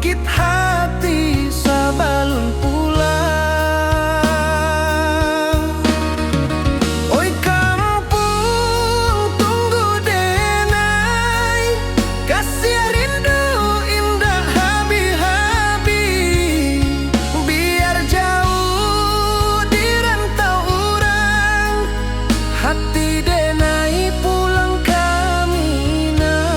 membangkit hati sabalun pulang. Oi kampung tunggu denai, kasih rindu indah habi-habi. Biar jauh di rantau urang, hati denai pulang kaminang.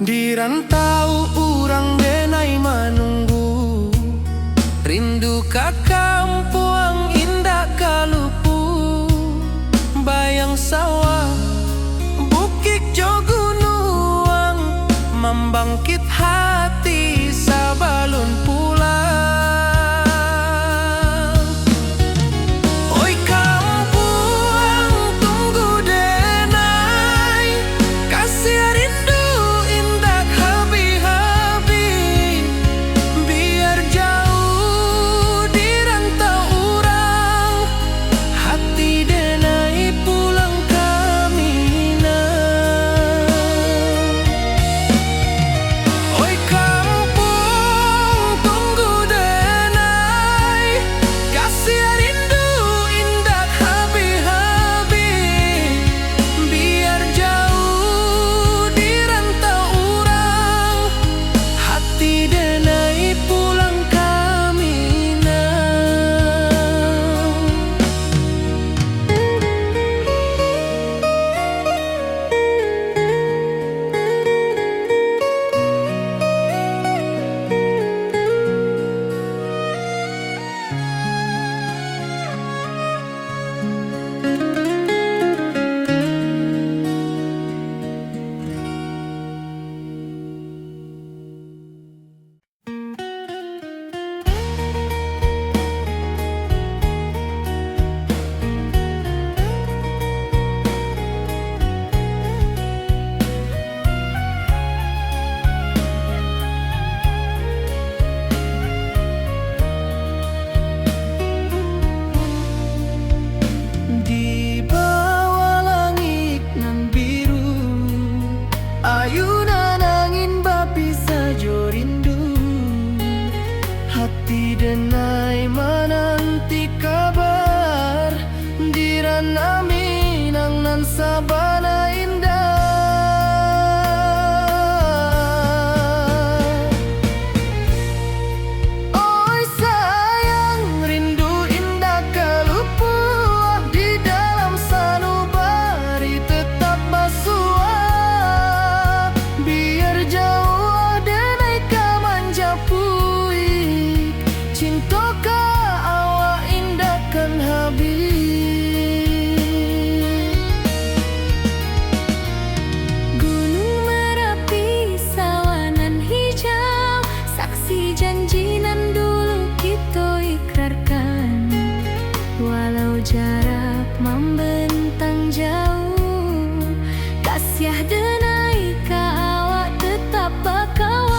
Di rantau urang denai menunggu, rindu ka kampung indah kalupu. Bayang sawah, bukit jo gunung, membangkit hati sabalun pulang. Oi kampung tunggu denai, kasih rindu indah habi-habi. Biar jauh di rantau urang, hati denai pulang kaminang. Oi kampung tunggu denai, kasih rindu indah habi-habi. Biar jauh di rantau urang, hati denai pulang kaminang. Di bawah langit nan biru, ayunan angin bapi sajo rindu. Hati denai menanti kabar, di ranah Minang nan sabana indah. Oi sayang, rindu indah kalupu, di dalam sanubari tetap basua. Biar jauh denai ka manjapuik, cinta ka awak indah kan habis. Gunung Merapi sawanan hijau, saksi janji nan dulu kita ikrarkan. Walau jarak membentang jauh, kasih denai ka awak tetap bakawan.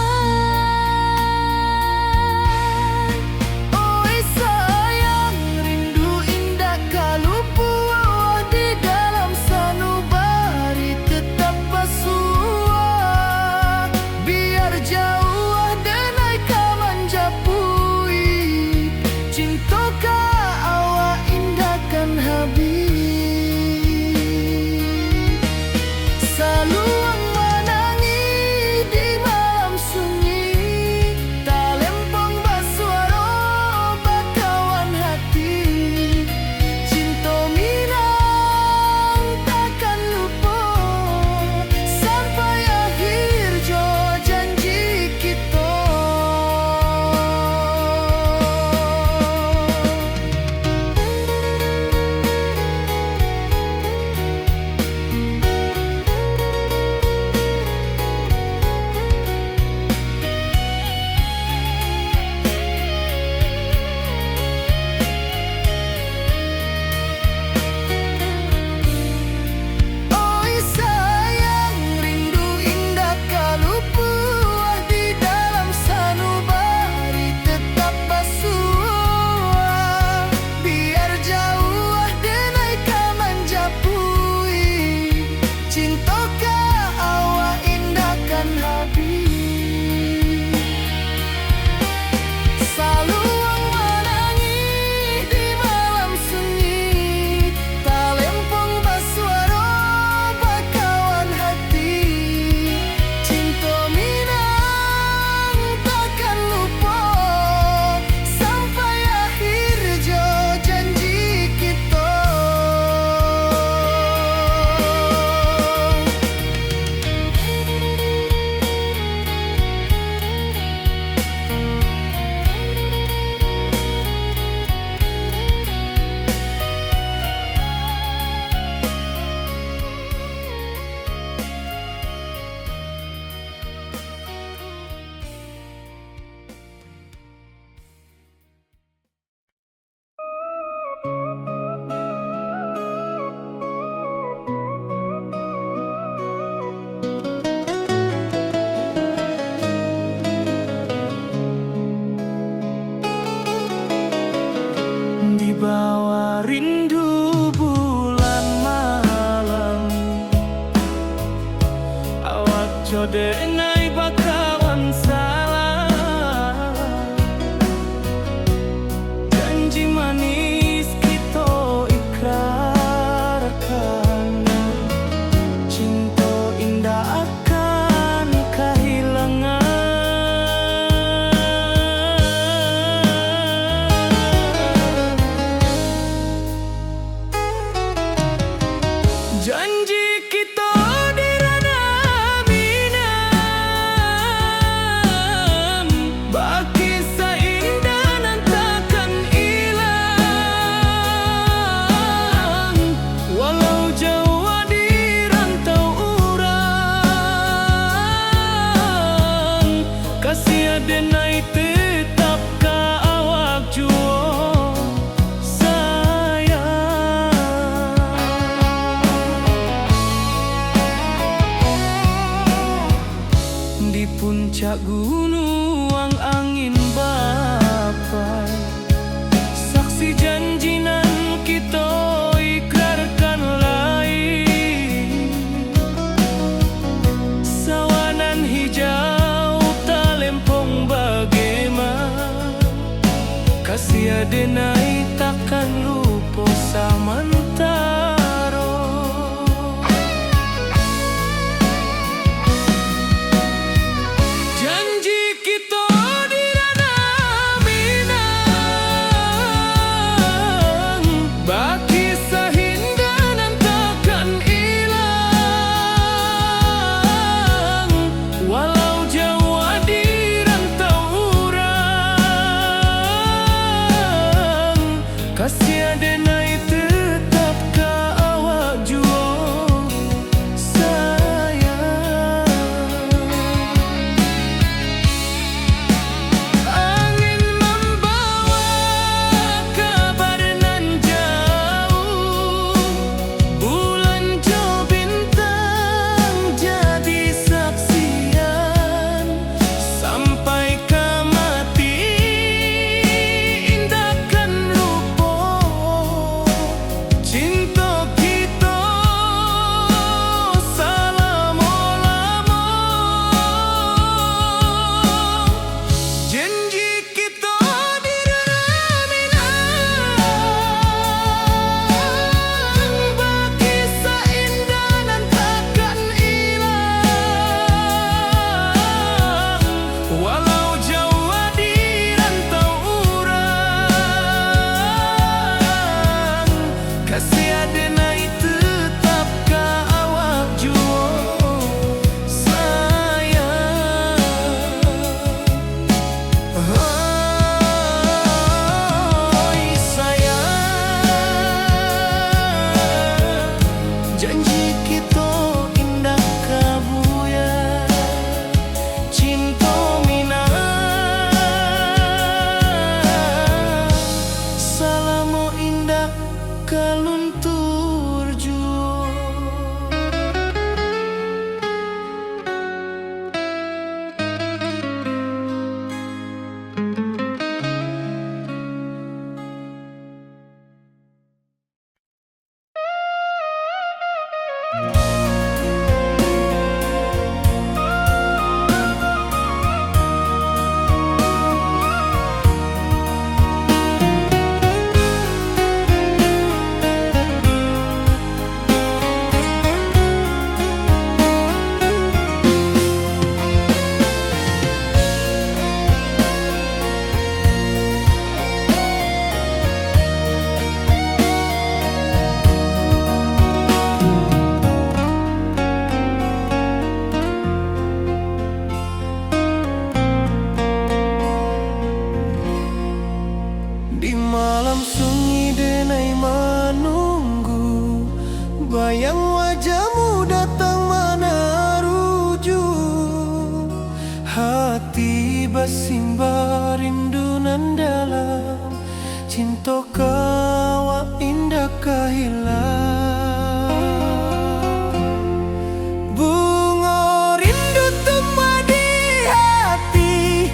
wibawa rindu bulan malam. Awak jode nai bakawan salah, janji manis kita ikrarkan, cinta indah akan kehilangan. Janji kita di ranah minam, bagi seindah nan takkan hilang. Walau jauh di rantau urang, kasih adenai tetap ka awak juo sayang. Di puncak gunung angin bapai, saksi janji nan kita ikrarkan lain. Sawanan hijau talempong bagaimana, kasih adenai takkan lupa samantara. Janji kita di ranah minang, bagi sahindah nan takkan hilang. Walau jauh di rantau urang, kasih adenai tetap ka awak juo sayang. Angin membawa kabar nan jauh, bulan jo bintang jadi saksian. Sampai ke mati indahkan lupa, cinta kita selama-lama. Janji kita di ranah minang, bagi seindah nan takkan hilang. Walau jauh di rantau urang, kasih adenai tetap ka awak juo sayang. Oi sayang, janji kita indah kabuya, cinta minang, salamo indah kaluntur juo. Di malam sunyi denai menunggu, bayang wajahmu datang mana ruju. Hati bersimba rindu nan dalam, cinta kawa indah kehilang. Bunga rindu tumbuh di hati,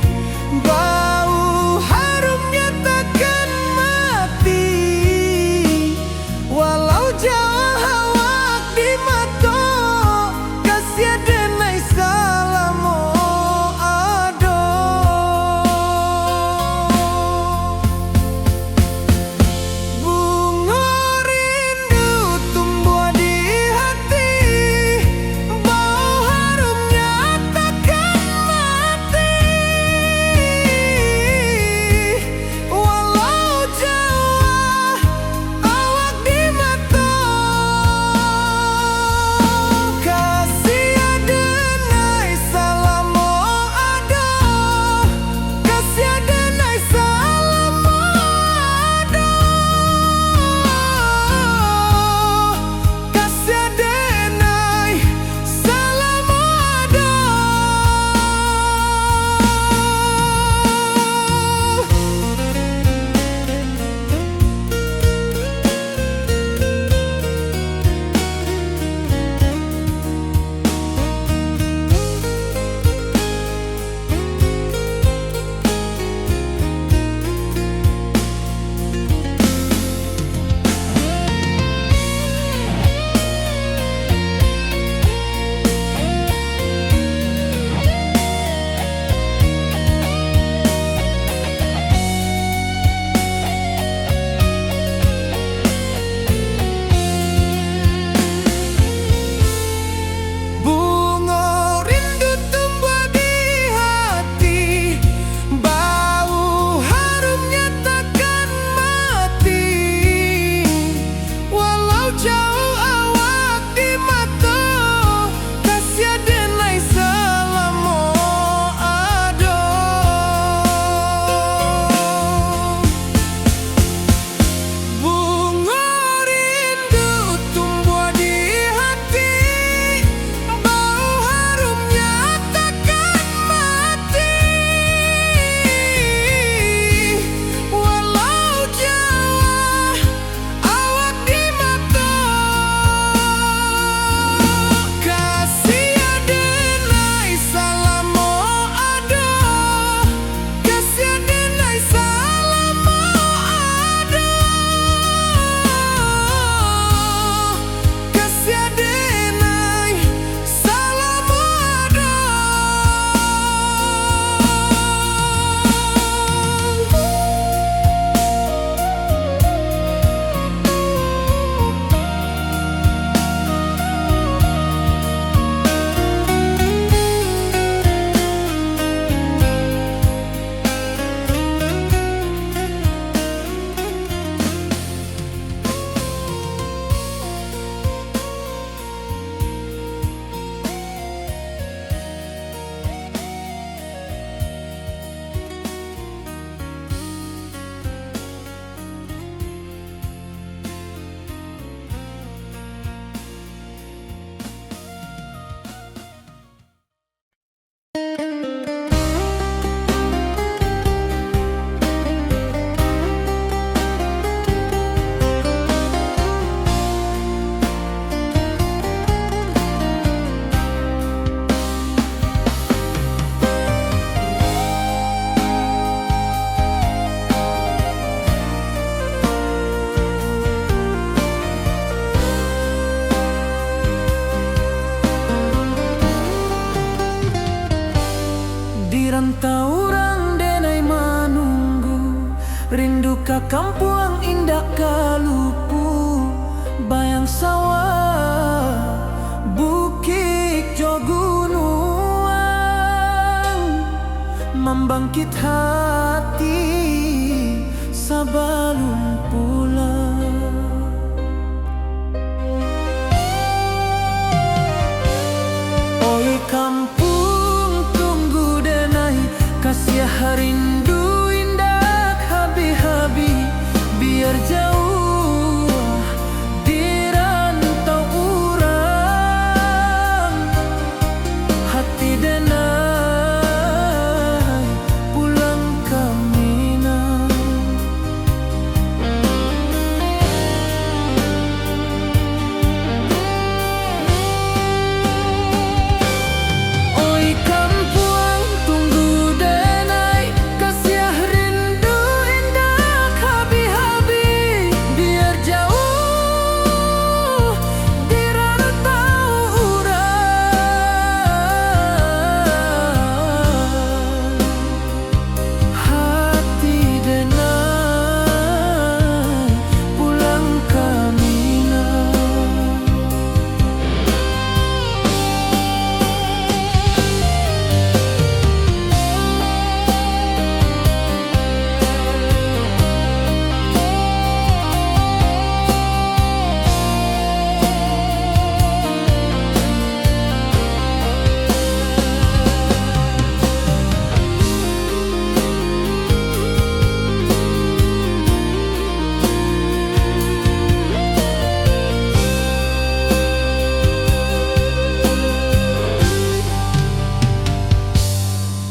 bau harumnya takkan mati. rindu ka kampung indah kalupu, bayang sawah, bukit jo gunung, membangkit hati sebelum pulang. Oi kampung tunggu denai, kasih rindu indah habi-habi, biar jauh di rantau urang, hati denai pulang ke Minang. Oi kampung tunggu denai, kasih rindu indah habi-habi, biar jauh di rantau urang, hati denai pulang ke Minang.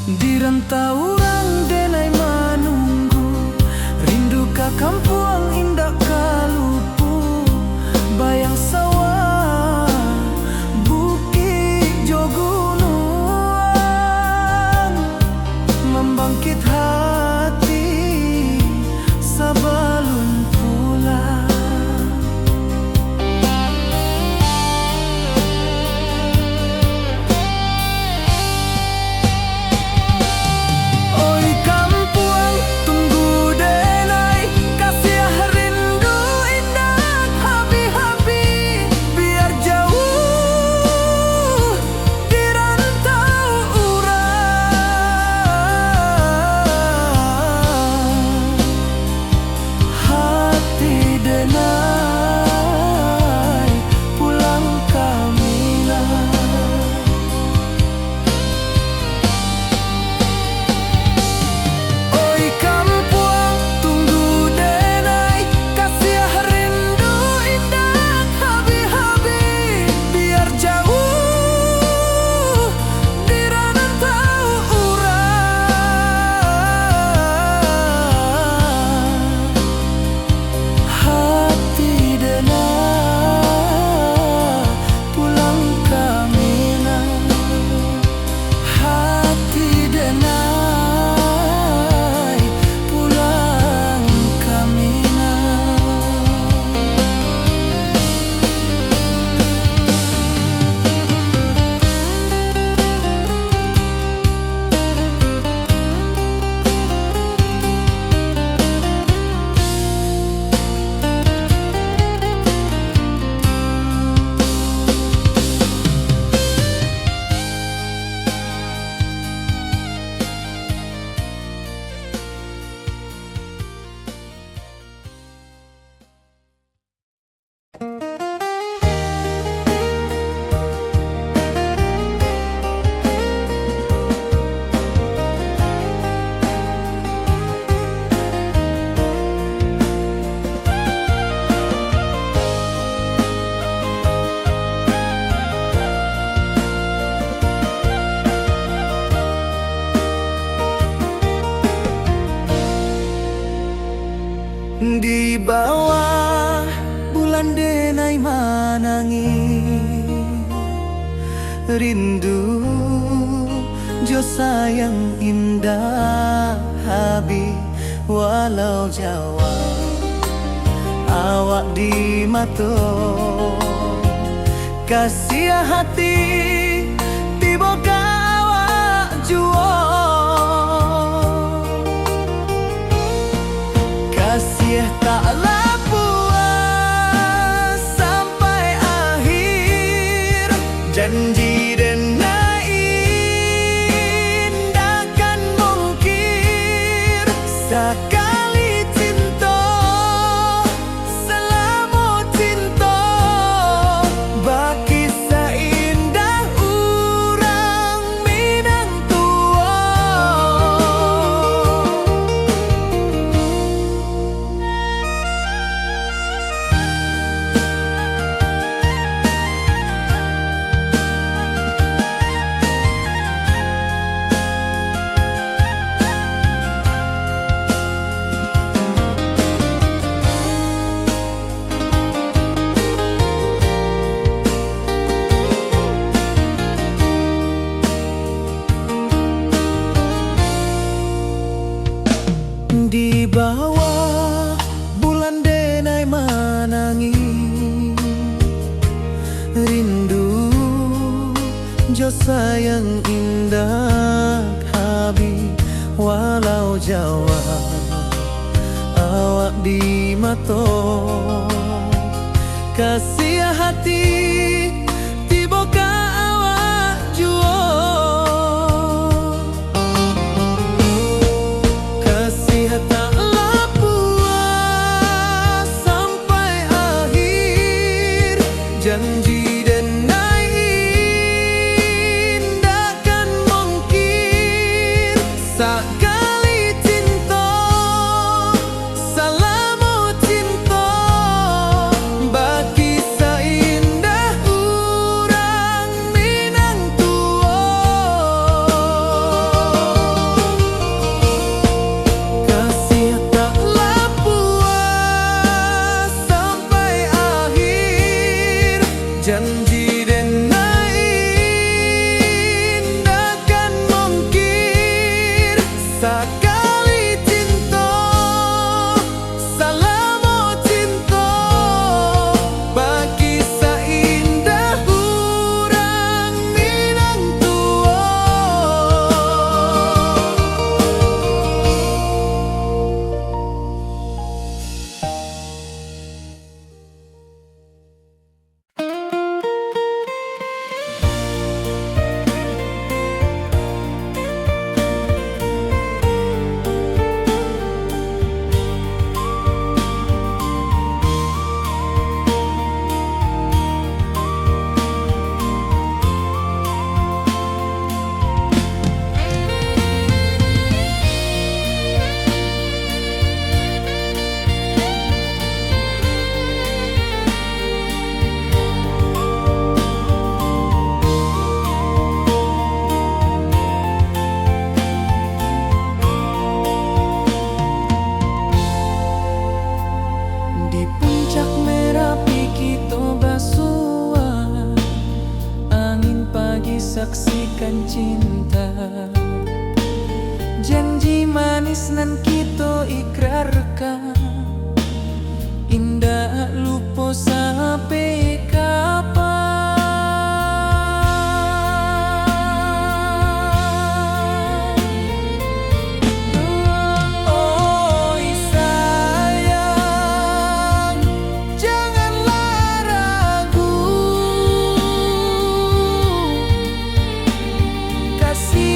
Di rantau urang denai menunggu, rindu ka kampung indah kalupu, bayang sawah, bukit jo gunung, membangkit hati sebelum pulang. Oi kampung tunggu denai, kasih rindu indah habi-habi, biar jauh di rantau urang, hati denai pulang ke Minang. Oi kampung tunggu denai, kasih rindu indah habi-habi, biar jauh di rantau urang, hati denai pulang ke Minang, hati denai pulang ke Minang. Di bawah bulan denai manangi, rindu jo sayang indah habi, walau Jawa awak di mato, kasih hati tiba awak jual. kasih taklah puas sampai akhir. Janji dan indah kan mungkin sekali cinta, selama cinta baki seindah urang Minang tua. Di bawah bulan denai manangi, rindu jo sayang indah habi. Walau Jawa awak di mato, kasih hati tiba ka awak juo. Kasih taklah puas sampai akhir. Janji dan indah kan mungkin sekali cinta, selama cinta baki seindah urang Minang tua. Kasih taklah puas sampai akhir. Janji dan indah kan mungkin sekali cinta, selama cinta baki seindah urang Minang tua. Di puncak Merapi kita basua, angin pagi saksikan cinta. Janji manis nan kita ikrarkan, indah lupa sampai kapan. Oi sayang, janganlah ragu, kasih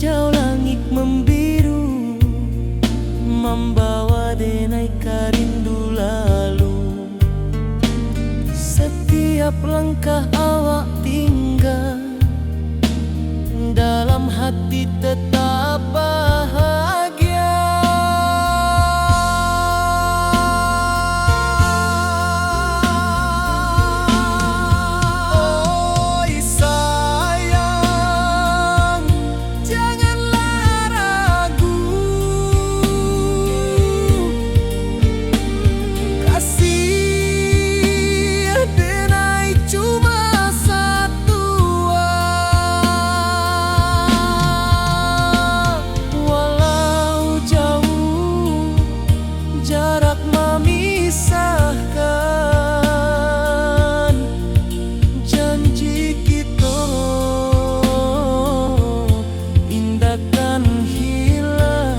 hijau langit membiru, membawa denai rindu lalu. Setiap langkah awak tinggal, dalam hati tetap bahagia. Oi sayang, janganlah ragu, kasih denai cuma satu. Walau jauh jarak memisahkan, janji kita indahkan hilang.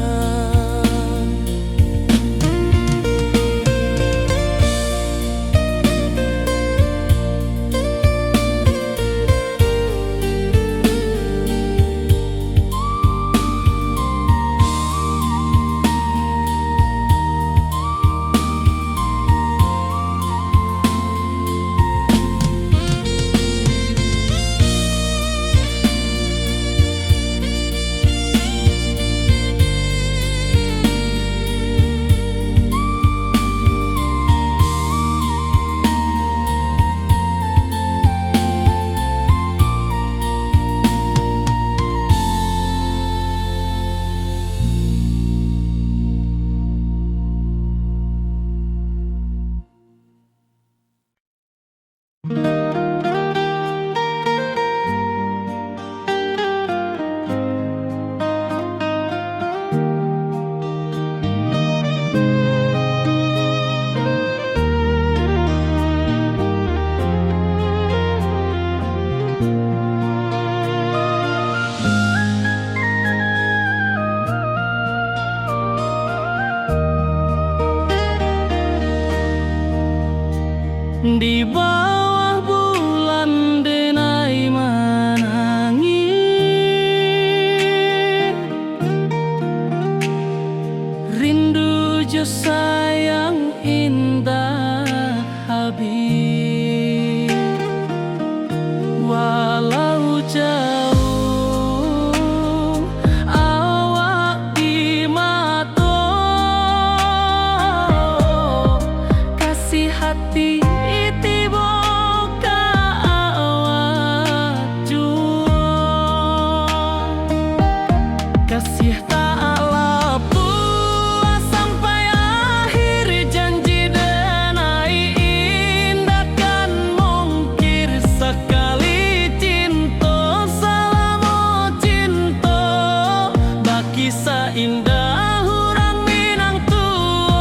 Di bawah bulan denai menangis, rindu jo sayang indah habis. Walau jauh awak di mata, kasih hati kasih taklah puas sampai akhir, janji denai indahkan mungkir sekali cinta, selama cinta baki seindah orang Minang tua.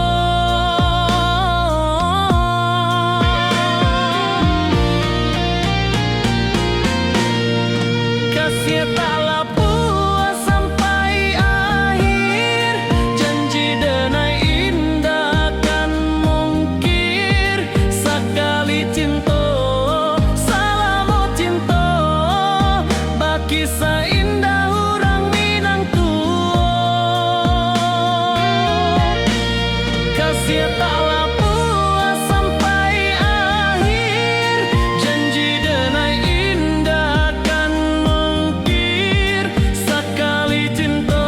Kasih taklah puas sampai akhir, janji denai indahkan mungkir sekali cinta, selama cinta baki seindah orang Minang tua. Kasih taklah puas sampai akhir, janji denai indahkan mungkir sekali cinta,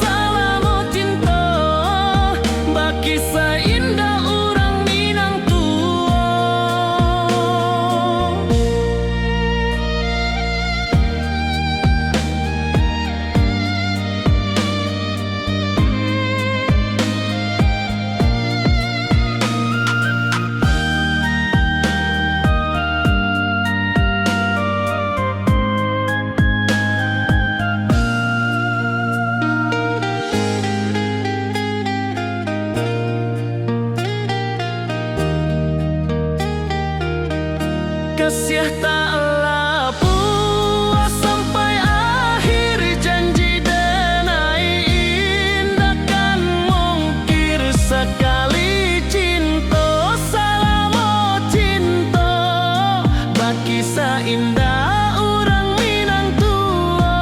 selama cinta baki seindah orang Minang tua. Kasih taklah puas sampai akhir, janji denai indahkan mungkir sekali cinta, selama cinta baki seindah orang Minang tua.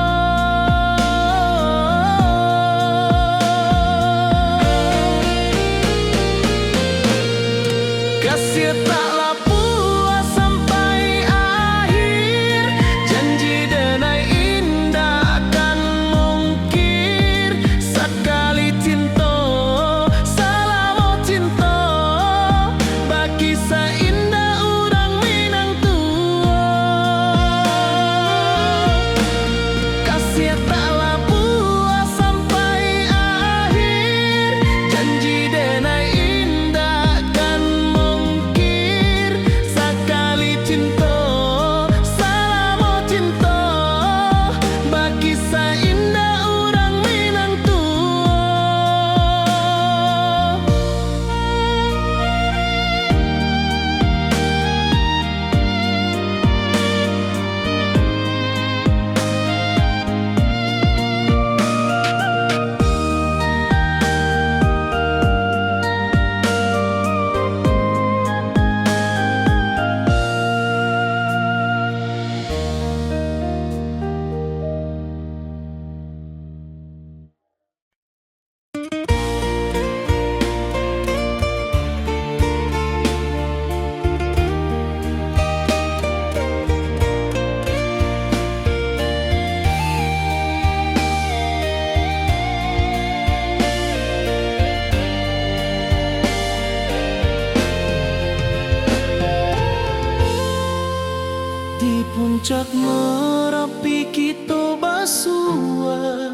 puncak Merapi kita basua,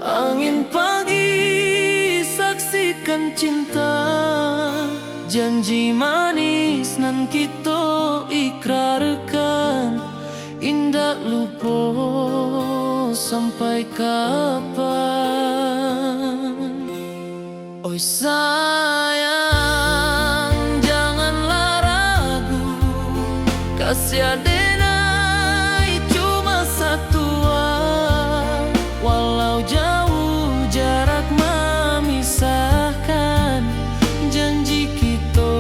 angin pagi saksikan cinta, janji manis nan kita ikrarkan, indah lupa sampai kapan. Oi sayang, janganlah ragu, kasih adenai cuma satu, walau jauh jarak memisahkan, janji kita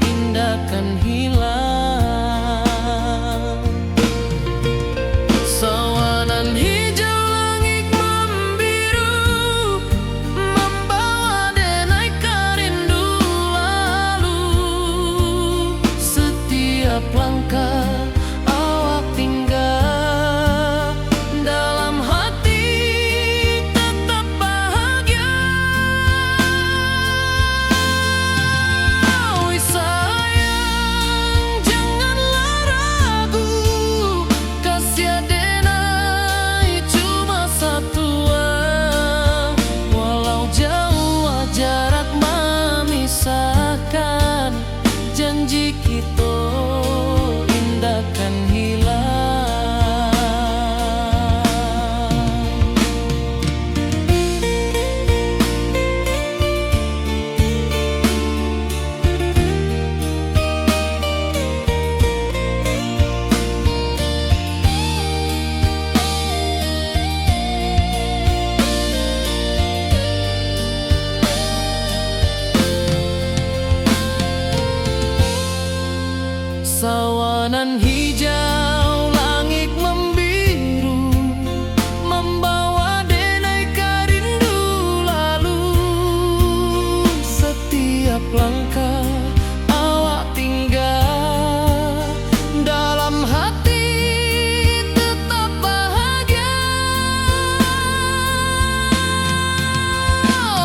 indah kan hilang. Sawanan hijau langit membiru, membawa denai kerindu lalu. Setiap langkah awak tinggal, dalam hati tetap bahagia. Oi sayang, janganlah ragu, kasih adenai cuma satu, walau jauh jarak memisahkan, janji kita indah kan hilang. Sawanan hijau langit membiru, membawa denai kerindu lalu. Setiap langkah awak tinggal, dalam hati tetap bahagia.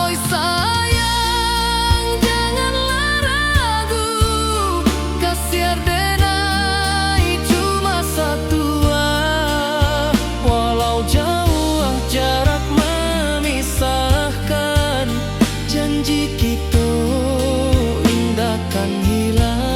Oi sayang, janganlah ragu, kasih adenai cuma satu, walau jauh jarak memisahkan, janji kita indah kan hilang.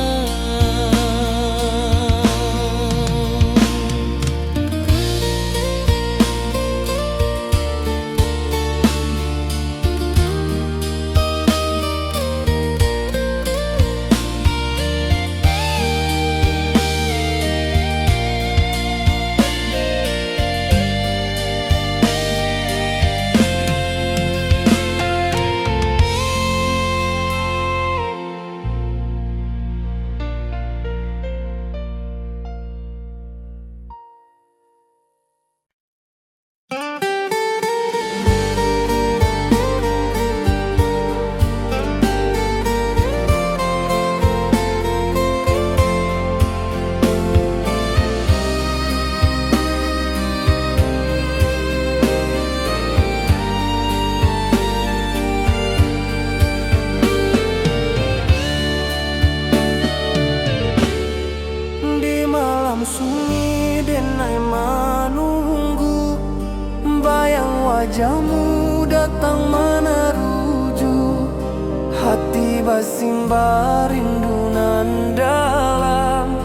Di malam sunyi denai menunggu, bayang wajahmu datang meneruju, hati basimba rindu nan dalam,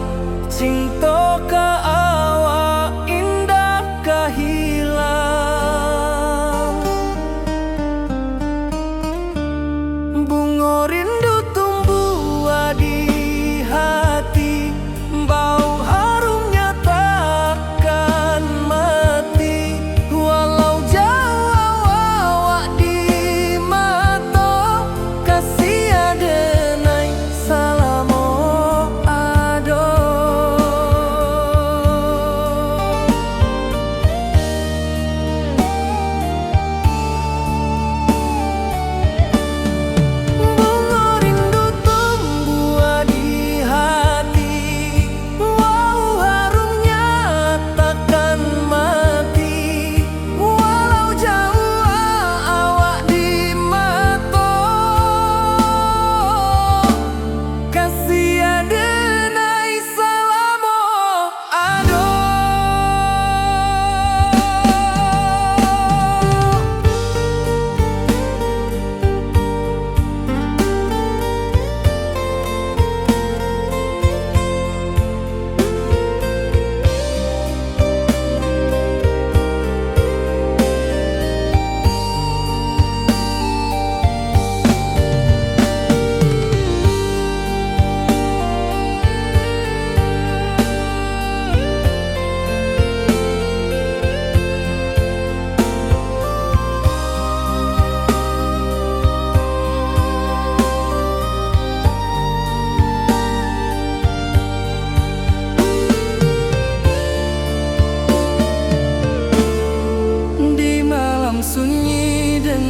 cinta ka awak indah ka hilang. Bunga rindu tumbuh di hati, bau harumnya takkan mati, walau jauh awak di mata, kasih adenai salamo.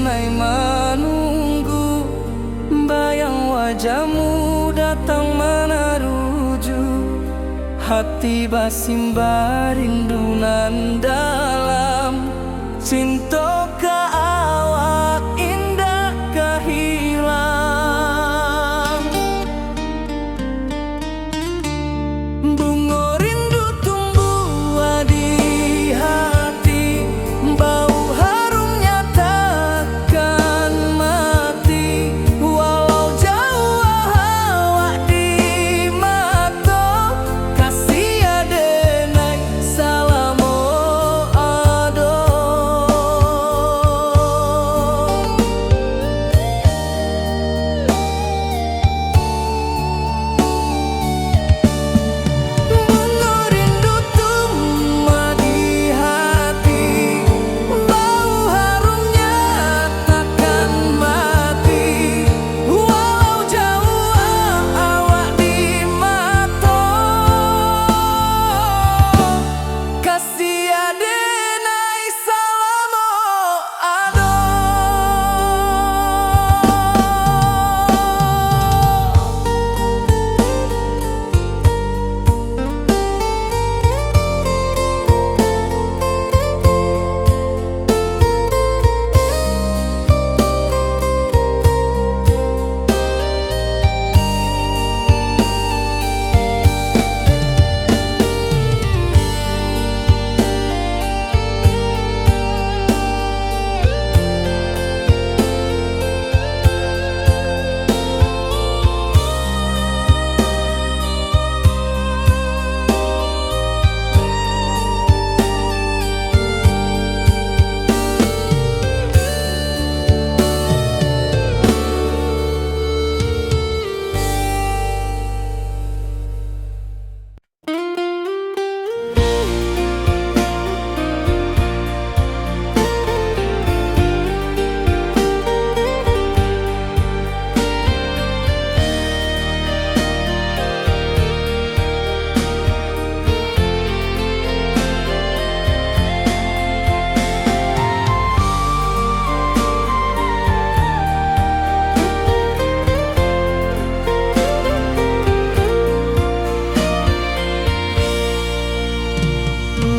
denai menunggu, bayang wajahmu datang meneruju, hati basimba rindunan dalam cinta ka awak indah kehilang. Bunga rindu tumbuh di hati, bau harumnya takkan mati, walau jauh awak di mata, kasih adenai salamo ado. Bunga rindu tumbuh di hati, bau harumnya takkan mati, walau jauh awak di mata, kasih adenai salamo ado.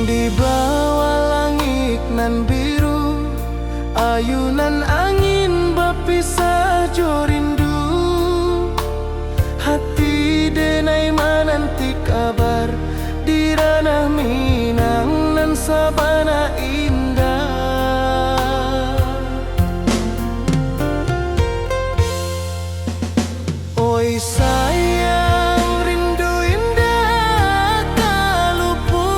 Di bawah langit nan biru, ayunan angin berpisah jo rindu, hati denai menanti kabar di ranah Minang nan sabana indah. Oi sayang, rindu indah kalupua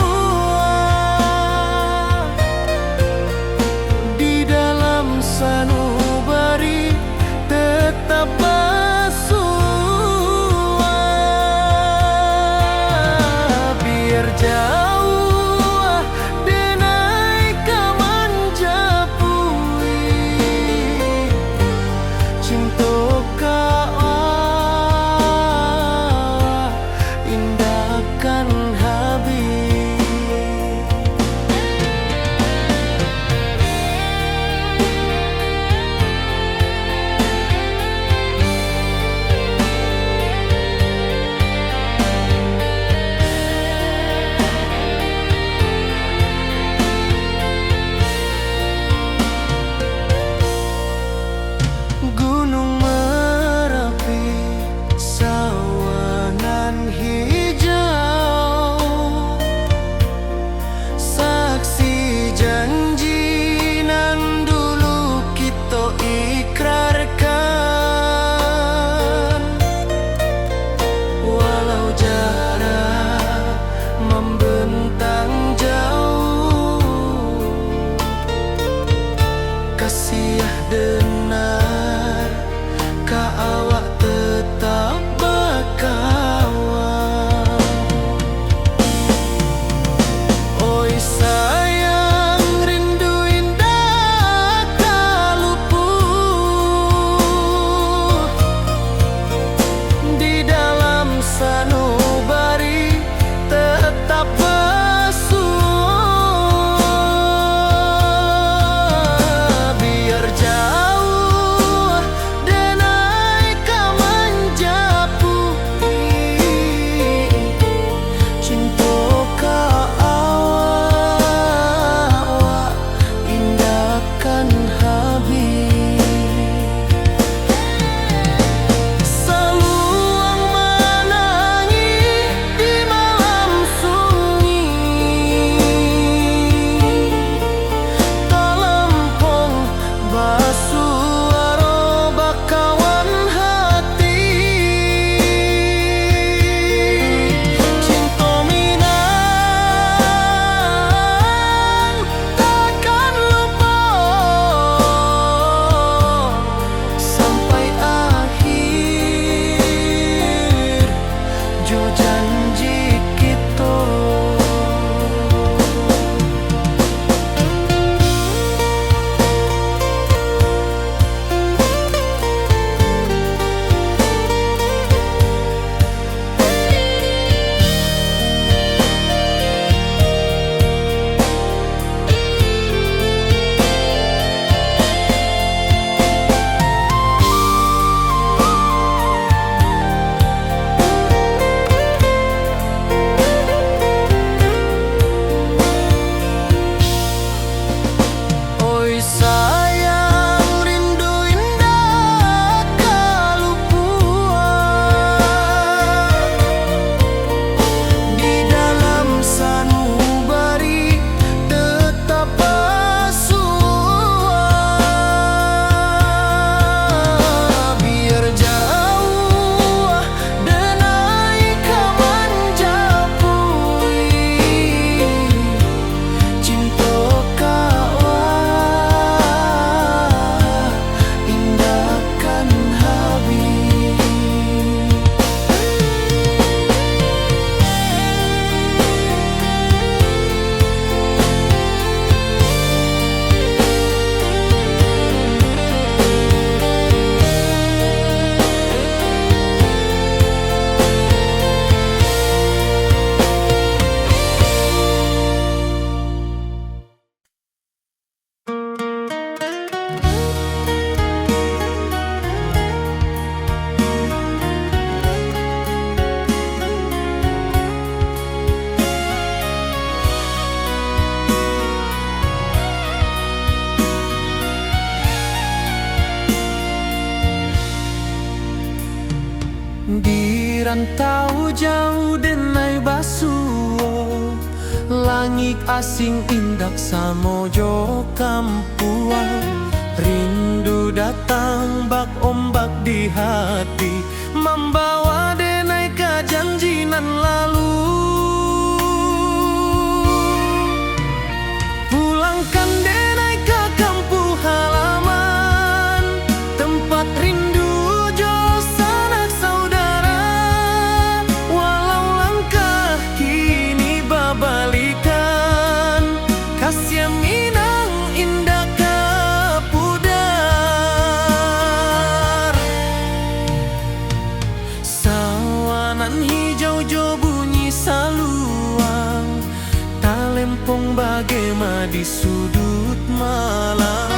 di dalam sanubari tetap rantau jauh denai basuo, langit asing indak samojo kampuang. Rindu datang bak ombak di hati, membawa denai ke janjinan lalu. Pulangkan denai ke kampung halaman, tempat rindu jo sanak saudara. Walau langkah kini babalikan, kasih Minang indah kapudar. Sawanan hijau jo bunyi saluang, talempong bagema di sudut malam.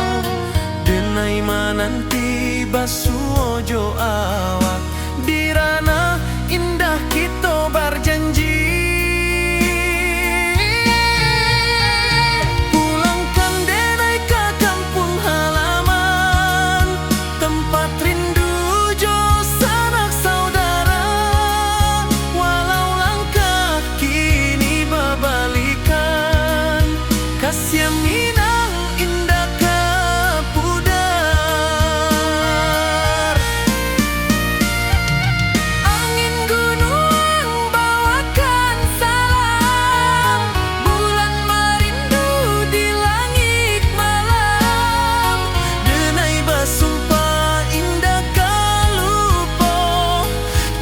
Denai mananti basuo jo awak, di ranah indah kita berjanji. Pulangkan denai ke kampung halaman, tempat rindu jo sanak saudara. Walau langkah kini babalikan, kasih Minang indah kapudar. Angin gunung bawakan salam, bulan merindu di langit malam. Denai basumpah indah kalupo,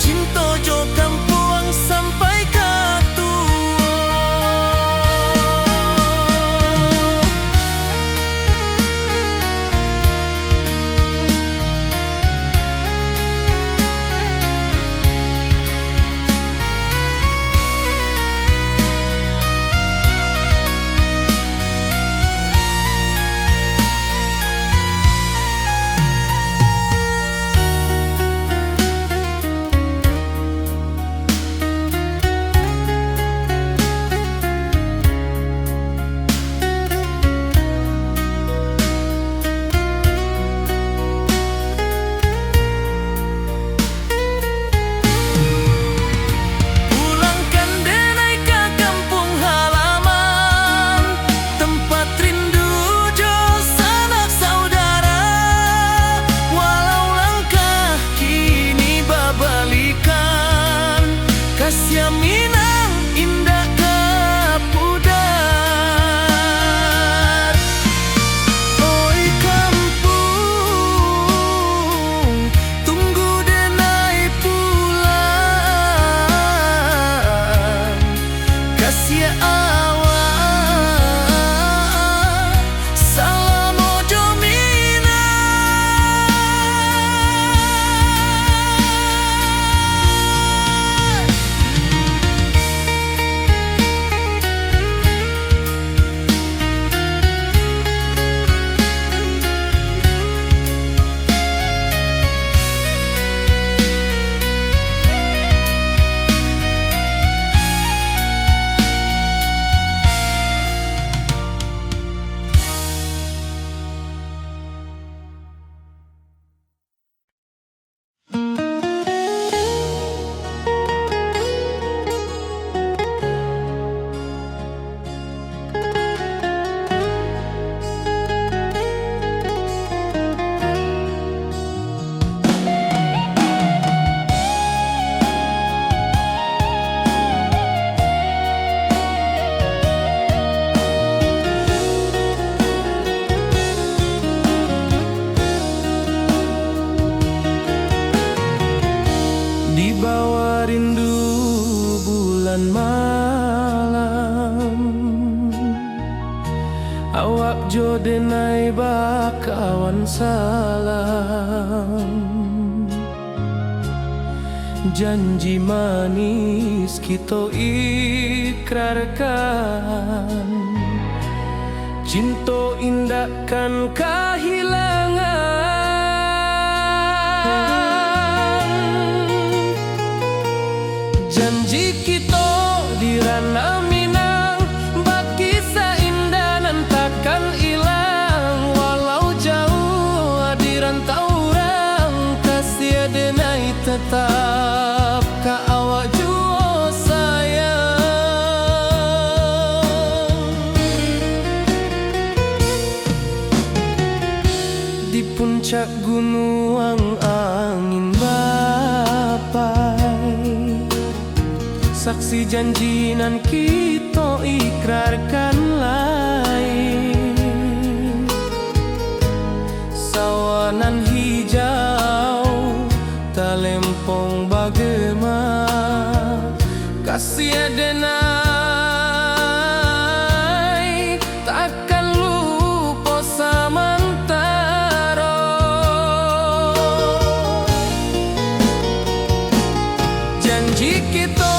cinta jo kampuang sampai katua. Pulangkan denai ke kampung halaman, tempat rindu jo sanak saudara. Walau langkah kini babalikan, kasih Minang indah kapudar. Oi kampung, tunggu denai pulang. Kasih awak, salam ojo Minang. Di bawah rindu bulan malam, awak jo denai bakawan salam. Janji manis kita ikrarkan, cinta indahkan kehilangan. Janji kita di ranah Minang, baki seindah nan takkan hilang. Walau jauh di rantau orang, kasih denai tetap puncak gunung angin bapai, saksi janjinan kita ikrarkan lain. Sawanan hijau talempong bagema, kasih adenai takkan lupa samantara. Janji kita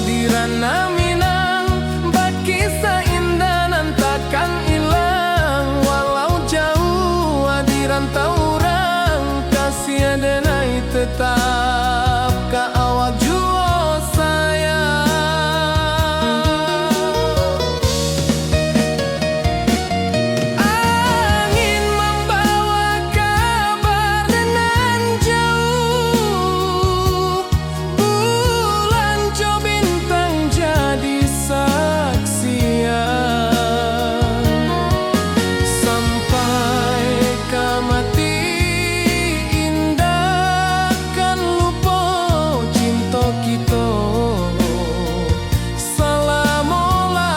di ranah Minang, bakisah indah nan takkan hilang. Walau jauh di rantau orang, kasih adenai tetap ka awak jua sayang. Angin membawa kabar nan jauh, bulan jo bintang jadi saksian. Sampai ka mati indah kan lupa cinta kita selama-lama.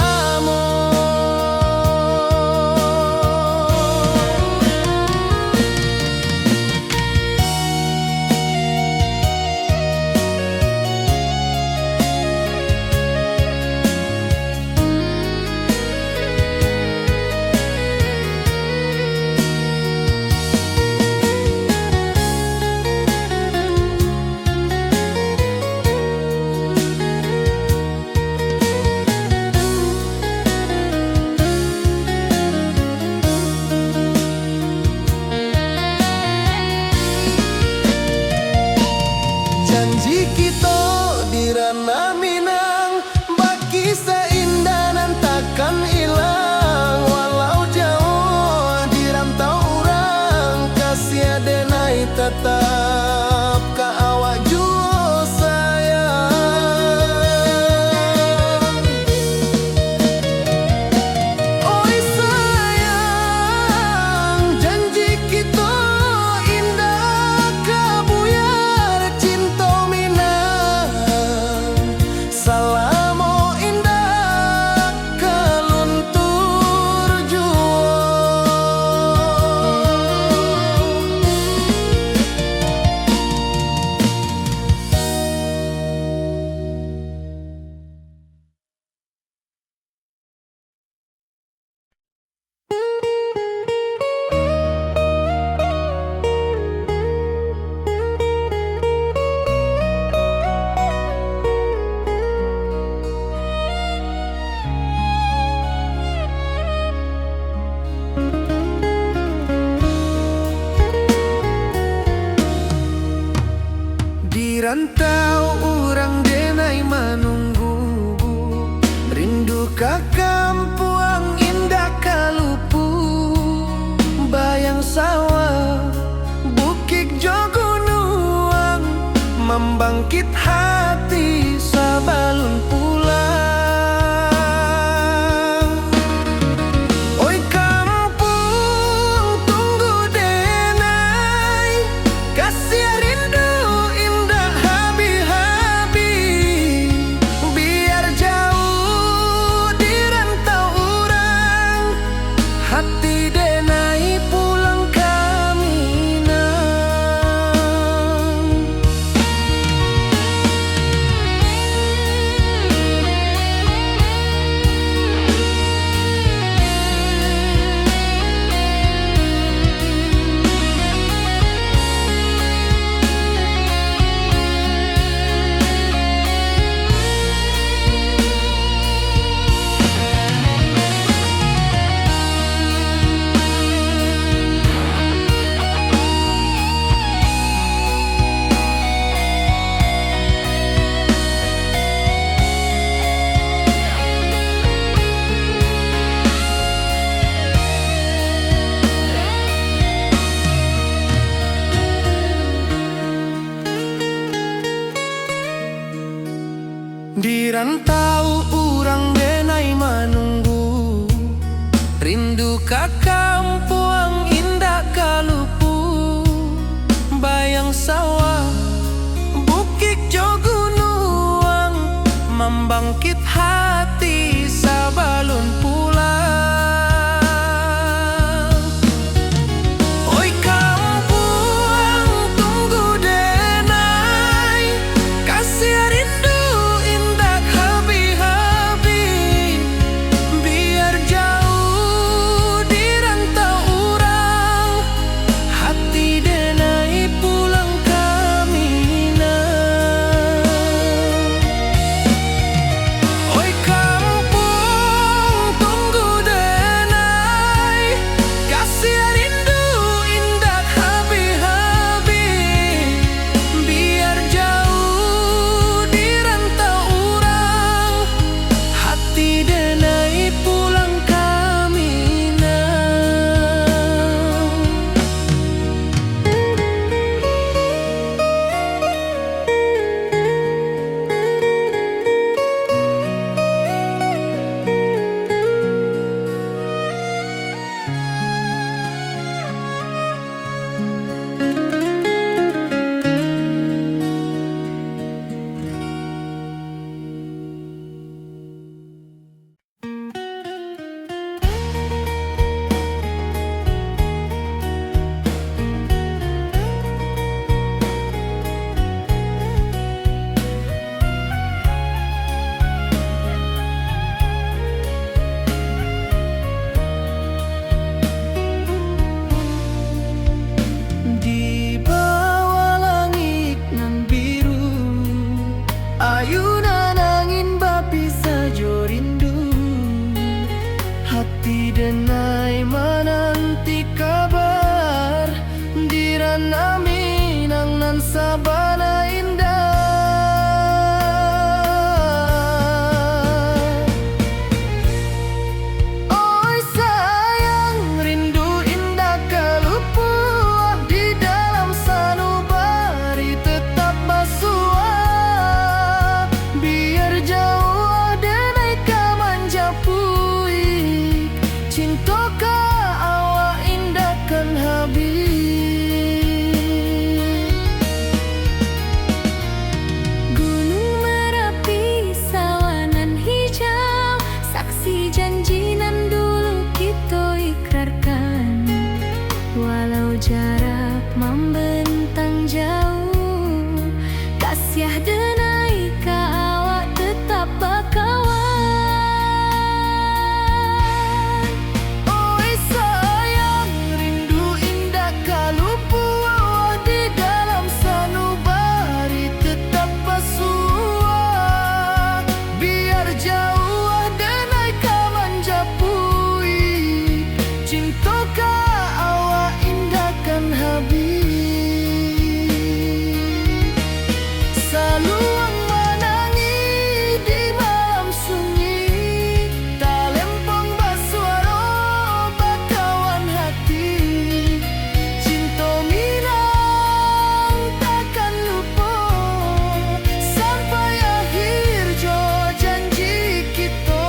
Janji kita di ranah Minang, bakisah indah nan takkan hilang. Walau jauh di rantau orang, kasih adenai tetap ka awak jua sayang. Oi sayang, janji kita indah kabuyar cinta Minang. Salamo indah kaluntur jua. Di rantau orang denai menunggu, rindu ka kampuang indah kalupu. Bayang sawah, bukit jo gunung, membangkit hati sabalun pulang. Oi kampung tunggu denai, kasih rindu indah habi-habi. Biar jauh di rantau orang, hati denai pulang ke Minang. Saksi janji nan dulu kita ikrarkan, walau jarak membentang jauh, kasiah denai ka awak tetap bakawan. Oi sayang, rindu indah kalupu awak di dalam sanubari tetap pasua. Biar jauh denai ka manjapui, cinta ka awak indahkan habis. Saluang menangi di malam sunyi, talempong basuara bakawan hati. Cinta minang takkan lupa sampai akhir jo janji kita.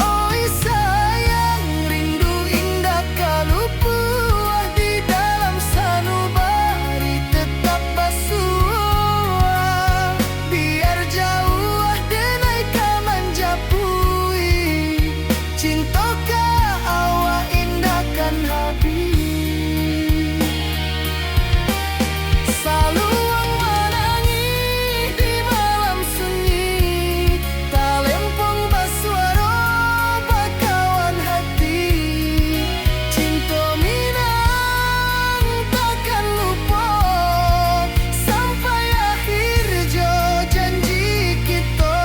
Oi sayang, rindu indah kalupu di dalam sanubari tetap basua. Biar jauh denai ka manjapui, cinta ka awak indahkan habis. Saluang menangi di malam sunyi, talempong basuara bakawan hati. Cinta minang takkan lupa sampai akhir jo janji kita.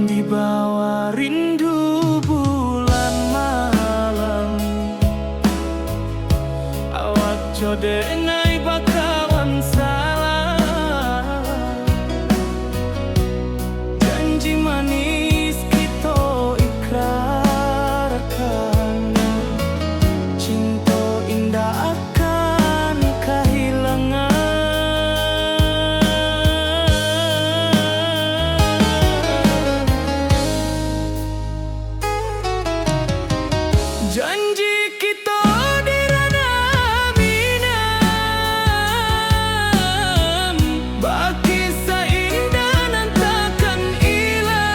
Di bawah rindu bulan malam, awak jodenai bakawan salah. Janji manis kita ikrarkan, cinta indah akan kehilangan. Janji kita di ranah minang, baki seindah nan takkan hilang.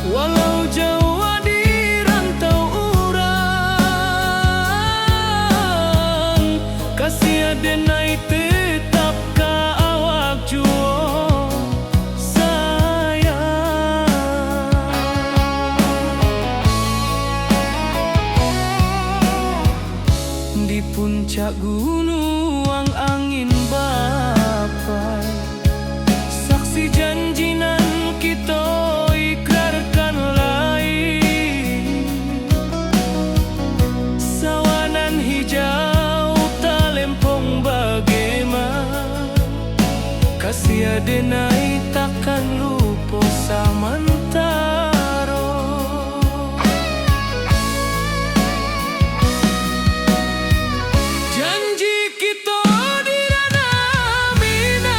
Walau jauh di rantau urang, kasih denai tetap ka awak juo sayang. Di puncak gunung angin bapai, saksi janji nan kita ikrarkan lain. Sawanan hijau talempong bagaimana, kasih denai takkan lupa samantara. Janji kita di ranah minang,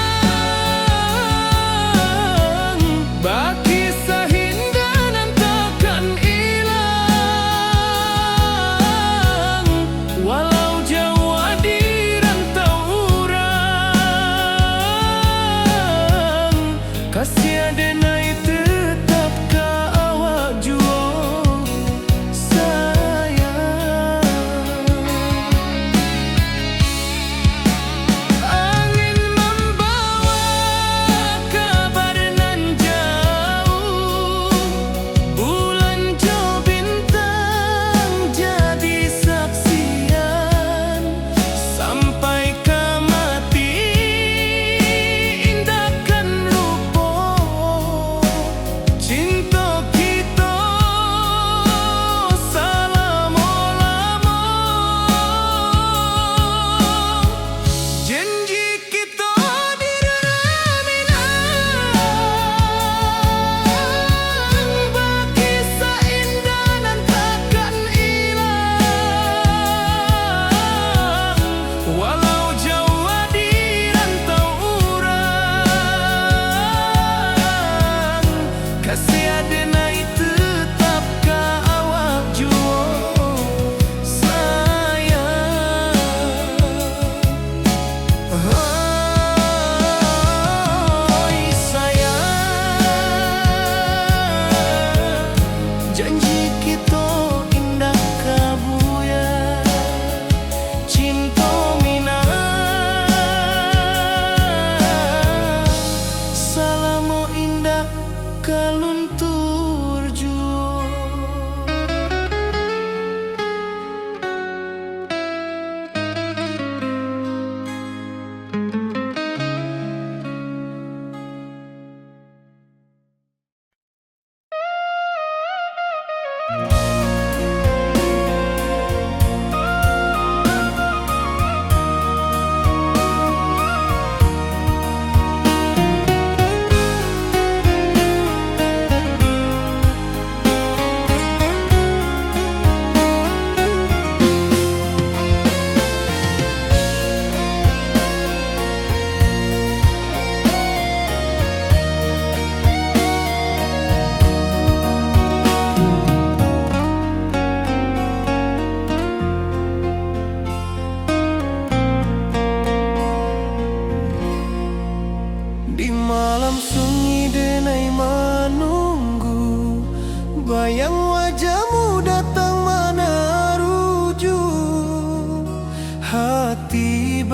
baki sahindah nan takkan hilang. Walau jauh di rantau urang, kasih denai tetap ka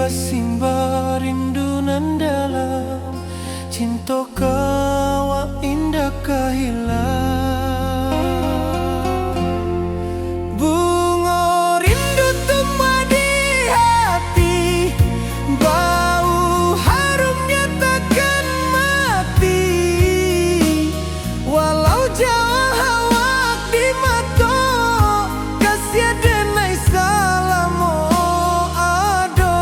basimba rindu nan dalam, cinta kawa indah kahilang. Bunga rindu tumbuh di hati, bau harumnya takkan mati. Walau jauh awak di mata, kasih denai salamo ado.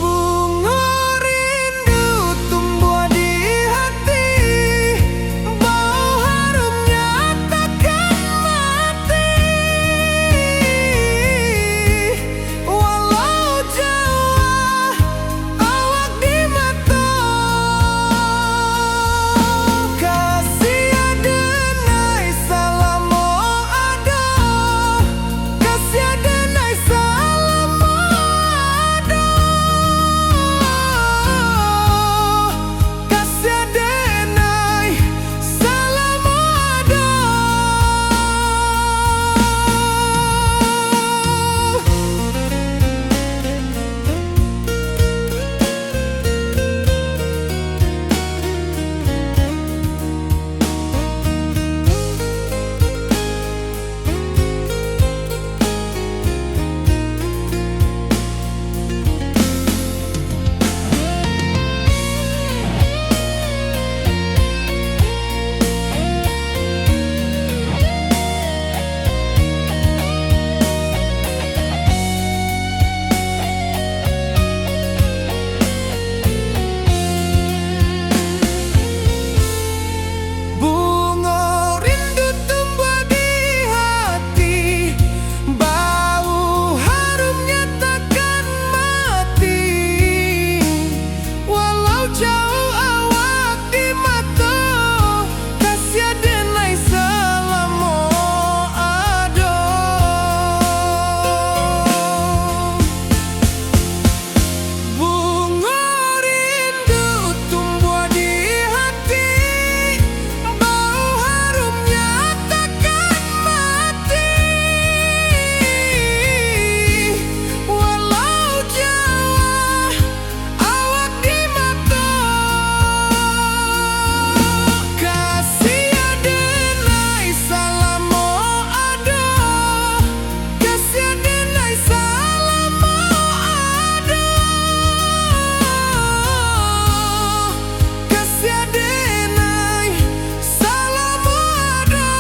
Bunga rindu tumbuh di hati, bau harumnya takkan mati. Walau jauh awak di mata, kasih denai salamo ado, kasih denai salamo ado, kasih denai salamo ado. Bunga rindu tumbuh di hati, bau harumnya takkan mati. Walau jauh awak di mata, kasih denai salamo ado. Bunga rindu tumbuh di hati, bau harumnya takkan mati. Walau jauh awak di mata, kasih denai salamo ado, kasih denai salamo ado, kasih denai salamo ado.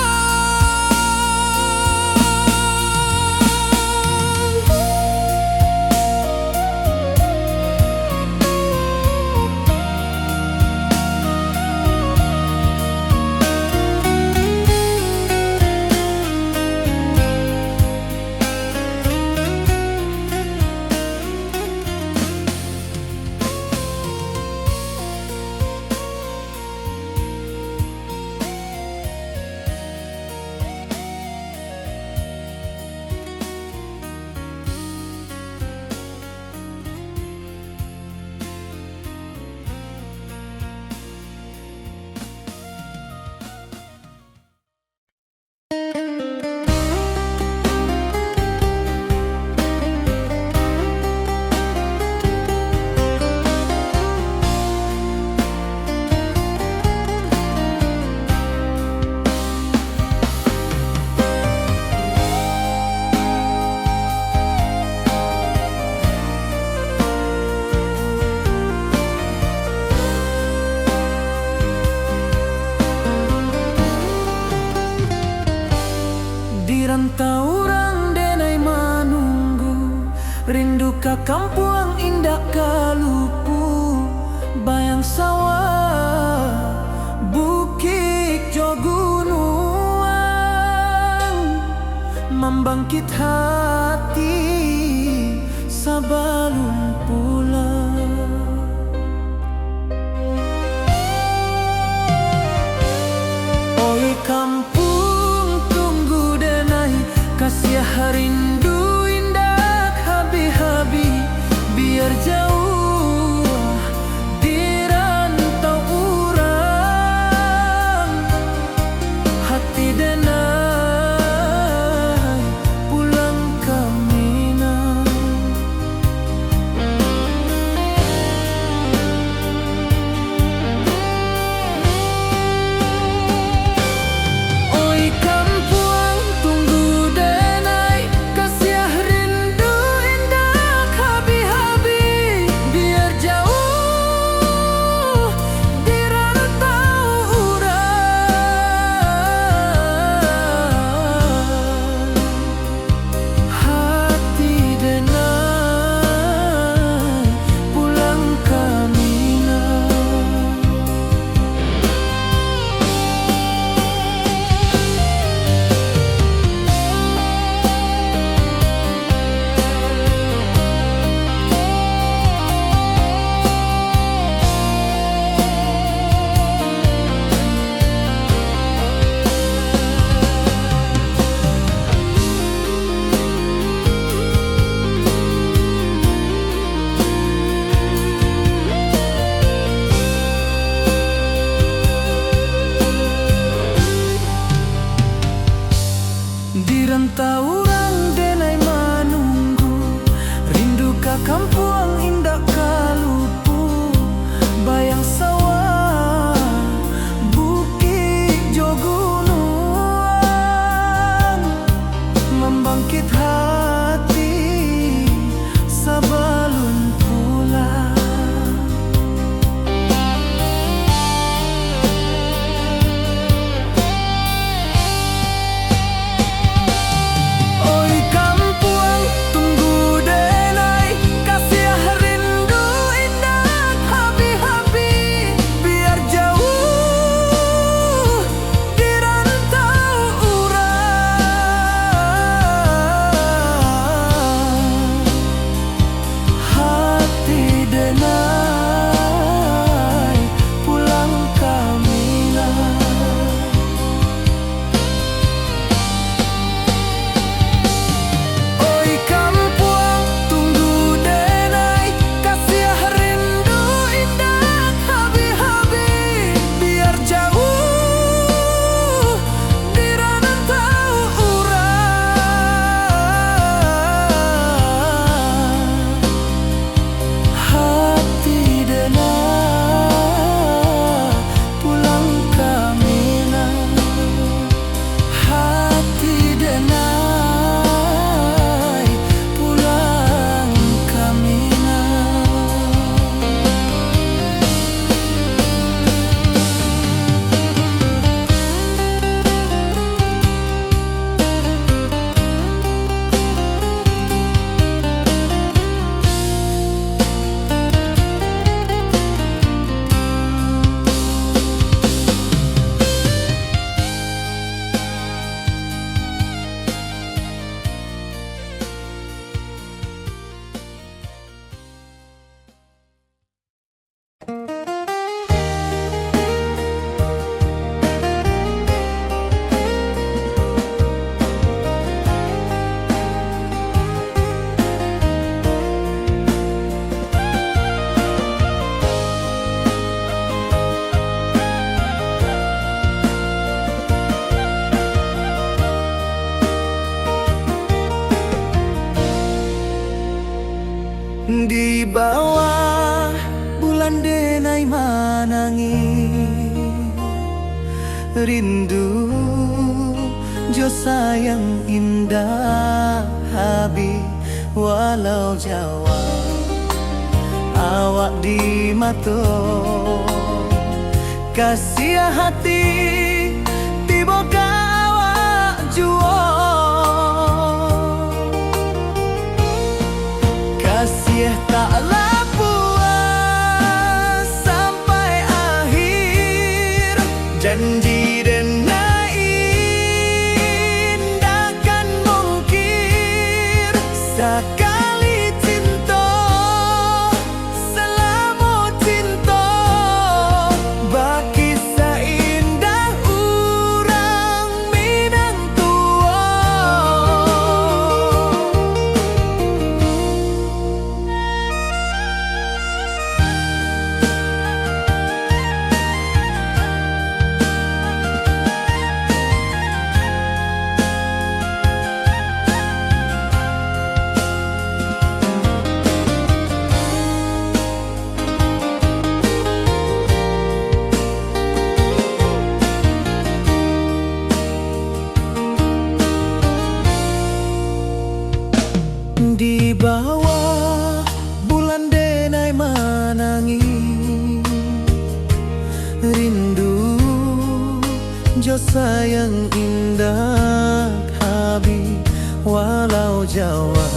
Di rantau orang denai manunggu, rindu ka kampung indah kalupu, bayang sawah bukit jo gunung, membangkit hati sabalun pulang. Oi kampung tunggu denai, kasih rindu indah habi-habi, biar jauh di rantau urang, hati denai sakit hati sebelum pulang. Oi kampung, tunggu denai, kasih rindu indah habi-habi. Biar jauh di rantau urang, hati denai pulang kamilah. Oi kampung, tunggu denai, kasih rindu indah habi-habi. Biar jauh di rantau urang, hati denai pulang kamilah. Hati denai pulang kamilah. Di bawah bulan denai manangi, rindu jo sayang indah habi. Walau Jawa awak di mato, kasih hati tiba ka awak juo. Kasih taklah puas sampai akhir, janji denai indah mungkir. Sekali cinta selama cinta, baki seindah urang Minang tua. Di bawah bulan denai manangi, rindu jo sayang indah habi. Walau Jawa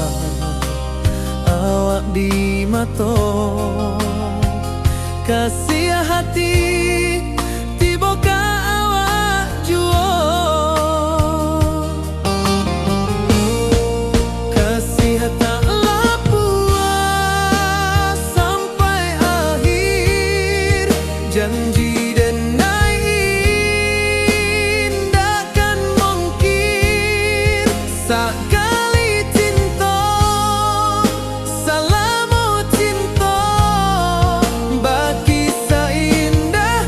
awak di mato, kasih hati tiba ka awak juo. Kasih taklah puas sampai akhir, janji denai indah mungkir. Sekali cinta selama cinta, baki seindah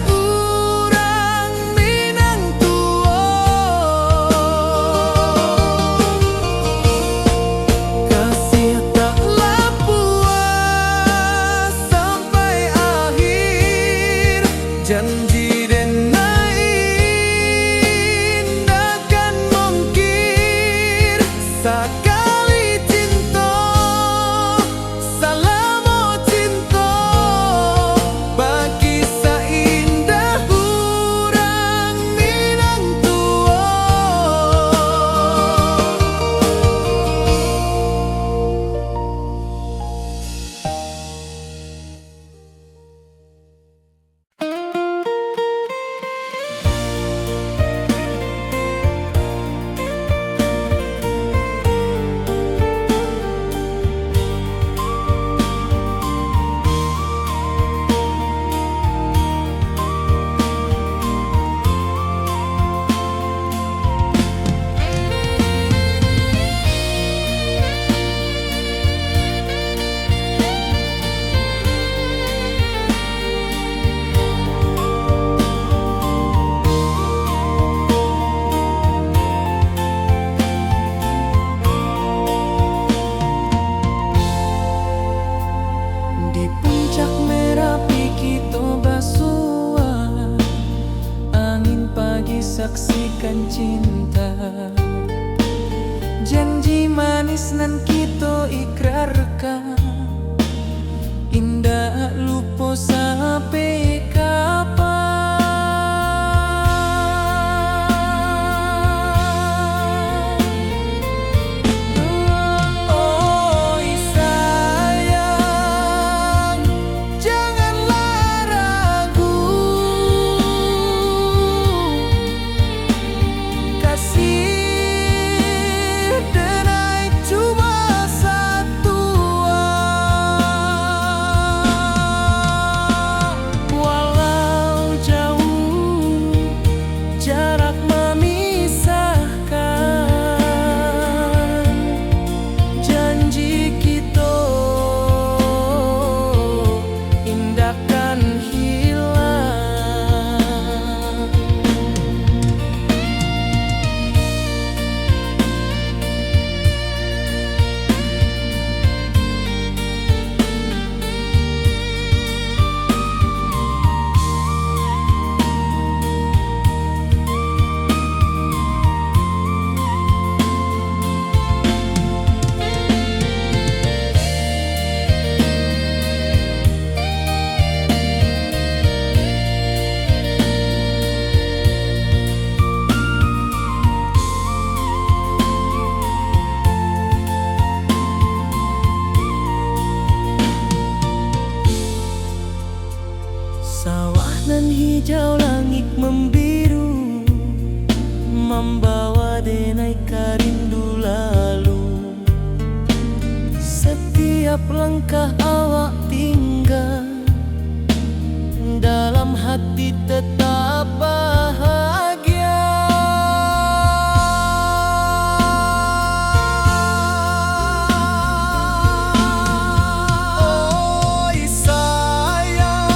tresnan kita ikrarkan, indah lupa sampai kapan. Oi sayang, janganlah ragu, kasih denai cuma satu. Walau jauh jarak memisahkan, janji kita indahkan hilang. Sawah nan hijau, langit membiru, membawa denai rindu lalu. Setiap langkah awak tinggal, dalam hati tetap bahagia. Oi sayang,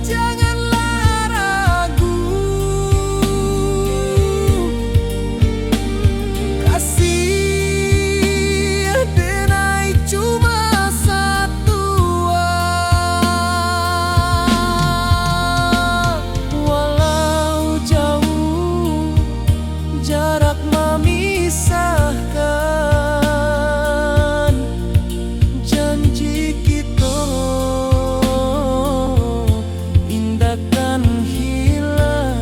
janganlah ragu, kasih denai cuma satu. Walau jauh jarak memisahkan, janji kita indahkan hilang.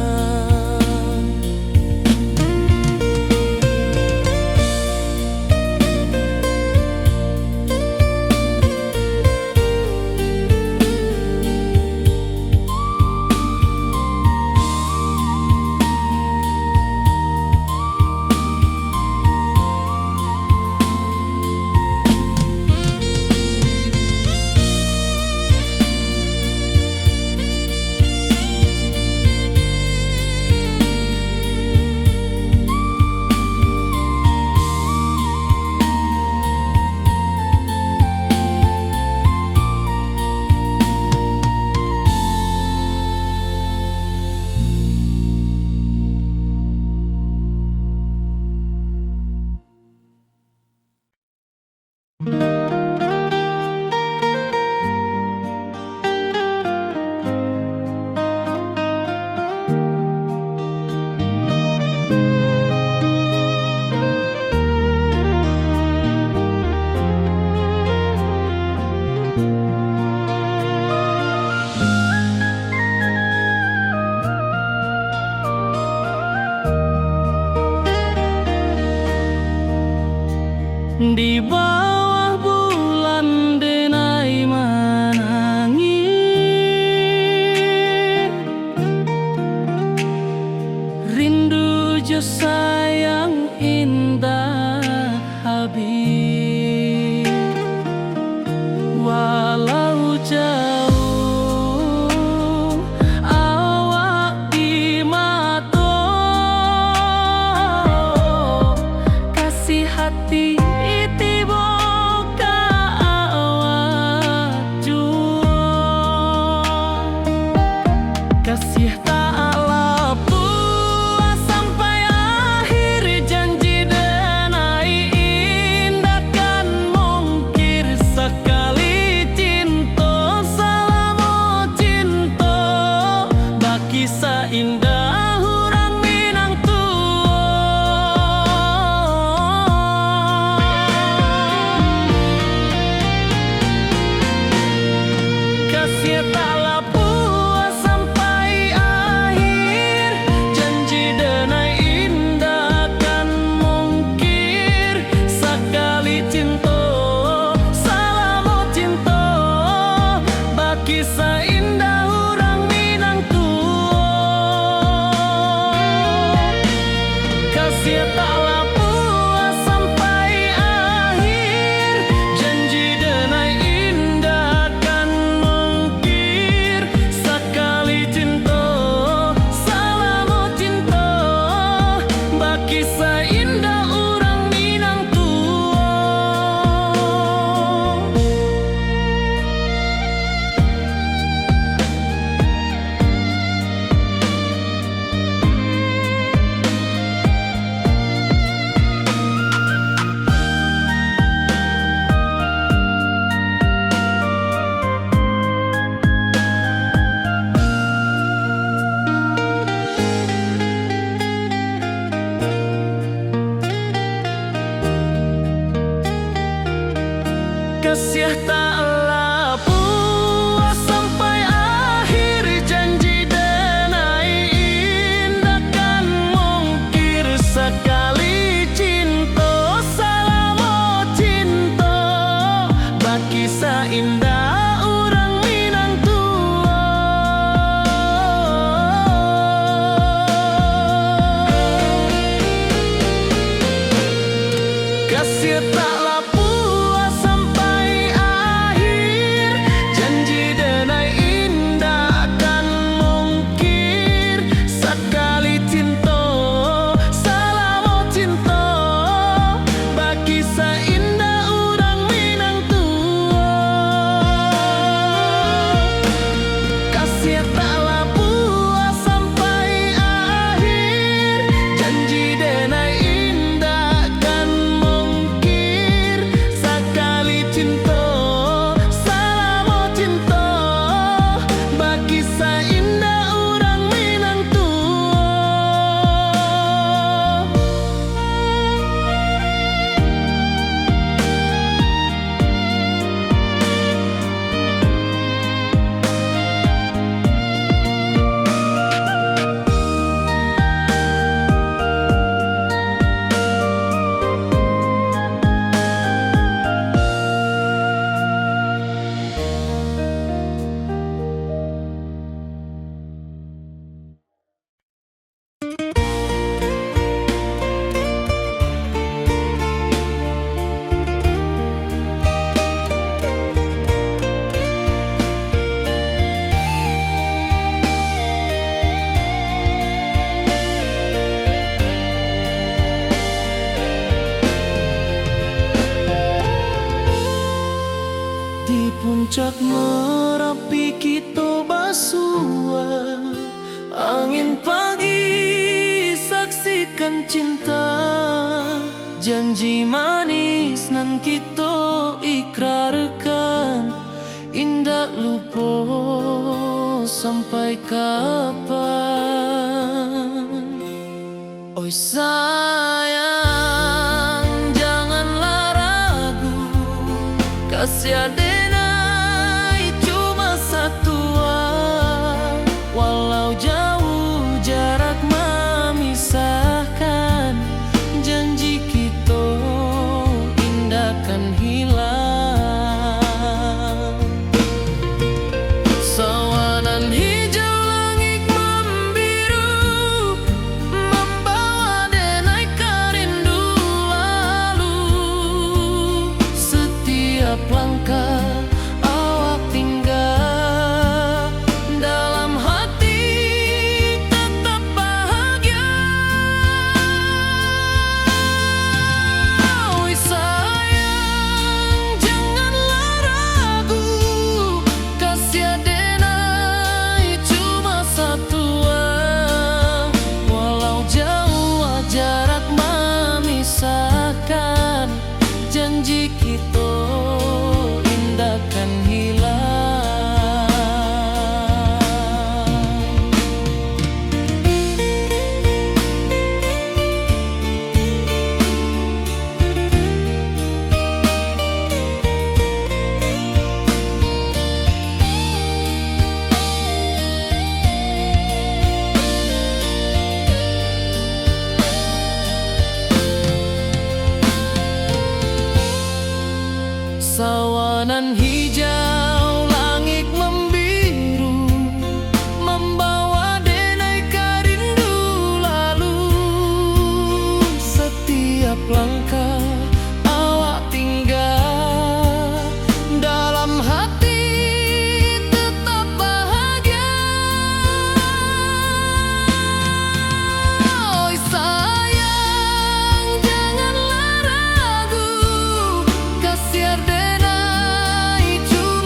Di bawah bulan denai menangis, rindu jo sayang indah habis. Walau jauh awak di mata, kasih hati kasih tak lepas sampai akhir, janji denai indahkan mungkir sekali cinta selama cinta baki seindah hurang Minang tua. kasih taklah puas sampai akhir, janji denai indah kan mungkir. Sekali cinta salamo cinta, bagi seindah orang Minang tua. Kasih taklah puas sampai akhir, janji denai indah kan mungkir. Sekali cinta salamo cinta, bagi seindah orang Minang tua. Kasih taklah puas sampai akhir, janji denai indah kan mungkir. Sekali cinta salamo cinta, bagi seindah orang Minang tua. Di puncak Merapi kita basua, angin pagi saksikan cinta. Janji manis nan kita ikrarkan, indah lupa sampai kapan. Oi sayang, janganlah ragu, kasih denai cuma satu. Walau jauh jarak memisahkan, janji kita indah kan hilang. Sawanan hijau langit membiru, membawa denai kerindu lalu. Setiap langkah awak tinggal, dalam hati tetap bahagia. Oi sayang, janganlah ragu, kasih denai cuma satu. Walau jauh jarak memisahkan, janji kita indah kan hilang. Sawanan hijau langit membiru, membawa denai kerindu lalu. Setiap langkah awak tinggal, dalam hati tetap bahagia. Oi sayang, janganlah ragu, kasih denai cuma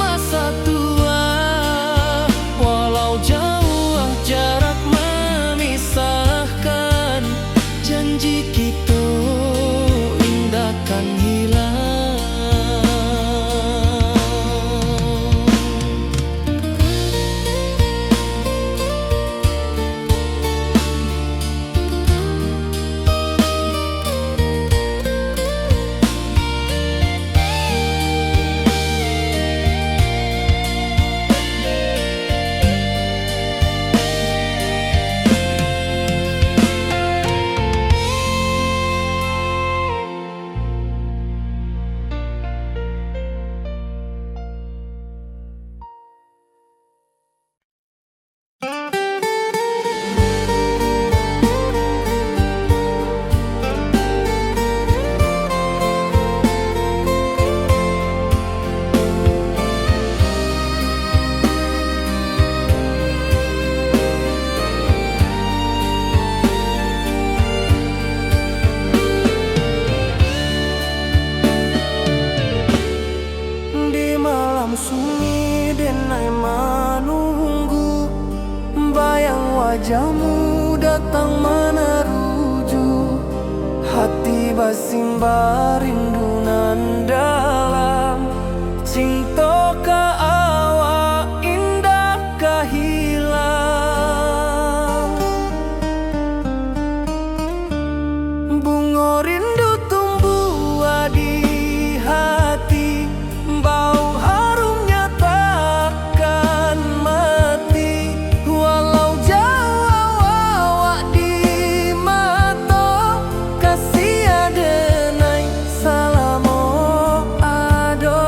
wajahmu datang meneruju, hati basimba rindu nan dalam. Cinta ka awak indah kahilang, bunga rindu tumbuh di hati, bau harumnya takkan mati. Walau jauh awak di mata, kasih adenai salamo ado.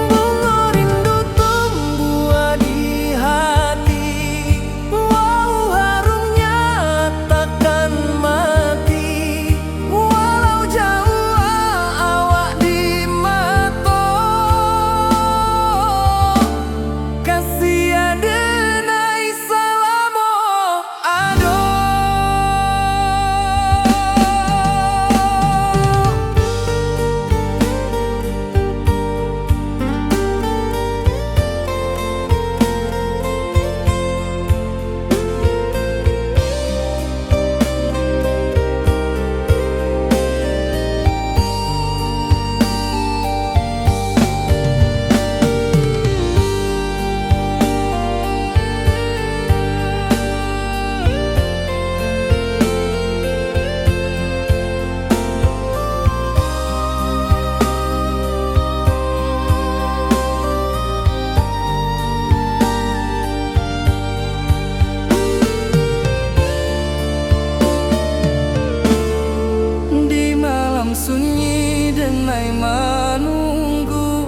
Bunga rindu tumbuh di hati, wow harumnya takkan mati. Walau jauh awak di mata, kasih adenai salamo ado. Di malam sunyi denai menunggu,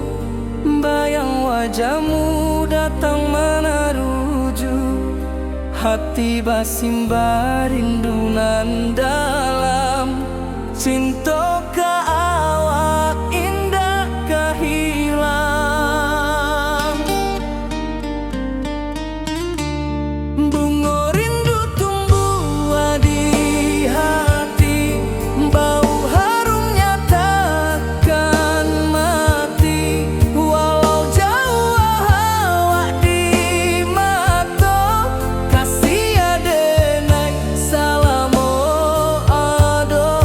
bayang wajahmu datang meneruju, hati basimba rindu nan dalam. Cinta ka awak indah kahilang, bunga rindu tumbuh di hati, bau harumnya takkan mati. Walau jauh awak di mata, kasih adenai salamo ado.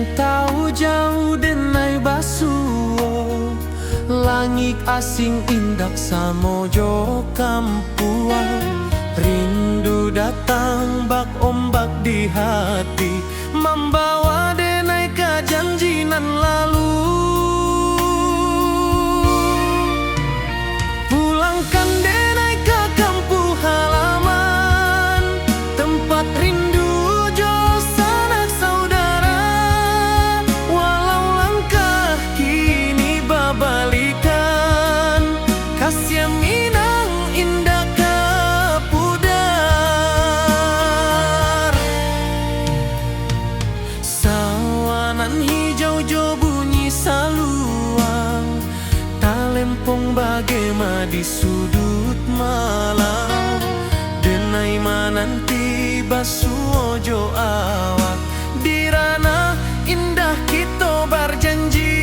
Rintau jauh denai basuo, langit asing indak samojo kampuan. Rindu datang bak ombak di hati, membawa denai ke janjinan lalu. Pulangkan denai ke kampung halaman, tempat rindu jo sanak saudara. Walau langkah kini babalikan, kasih minang indah ke pudar. Sawanan hijau jo bunyi saluang, talempong bagema di sudut malam. Denai mananti basuo jo awak, di ranah indah kita berjanji.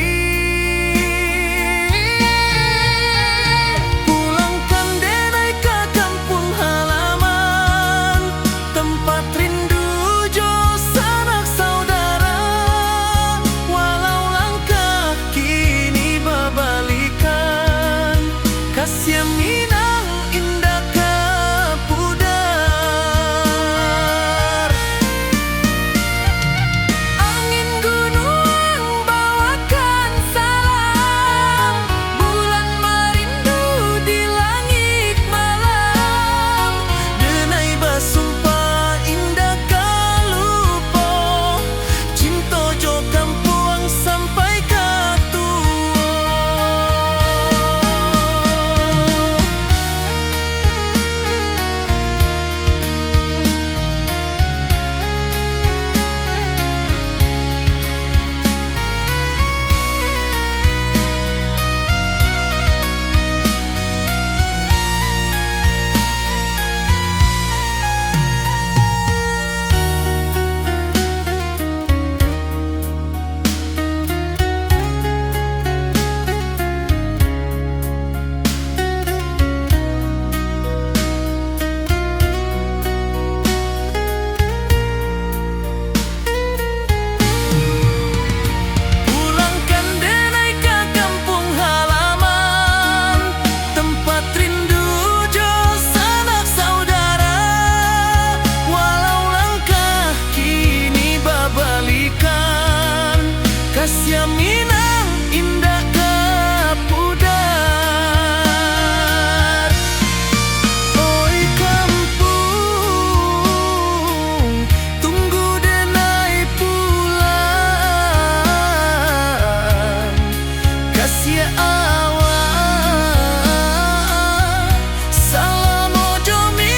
Pulangkan denai ke kampung halaman, tempat rindu jo sanak saudara. Walau langkah kini babalikan, kasih minang indah ke pudar. Angin gunung bawakan salam, bulan merindu di langit malam. Denai basumpah indah kalupo, cinta jo kampuang sampai ke tua. Pulangkan denai ke kampung halaman, tempat rindu jo sanak saudara. Walau langkah kini babalikan, kasih minang indah ke pudar. Oi kampung, tunggu denai pulang. Kasih awak salam ojo minang.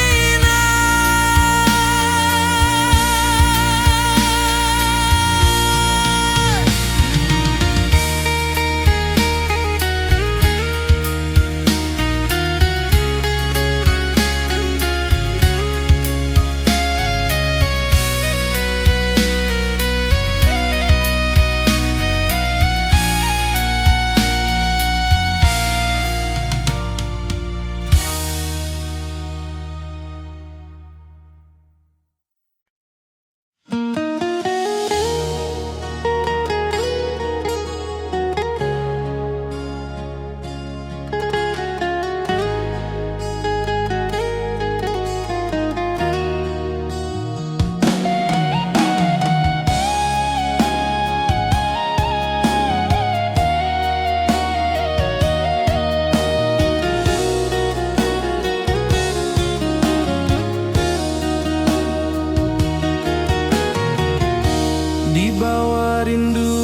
Di bawah rindu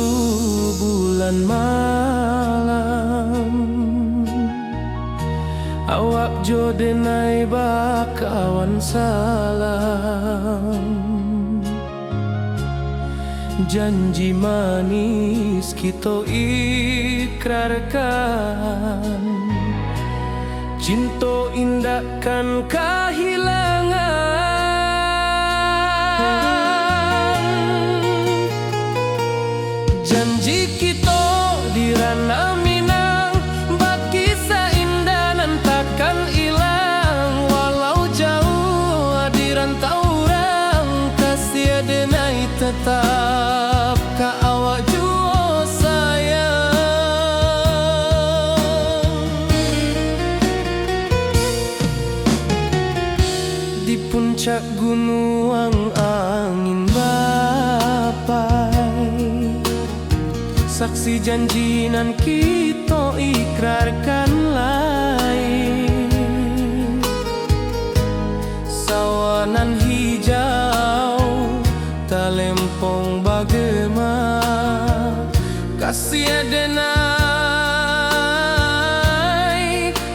bulan malam, awak jo denai bakawan salam. Janji manis kita ikrarkan, cinta indahkan kehilangan. Janji kita di ranah Minang, baki seindah nan takkan hilang. Walau jauh di rantau orang, kasih denai tetap kau cak gunung angin bapai, saksi janjinan kita ikrarkan lain. Sawanan hijau talempong bagema, kasih adenai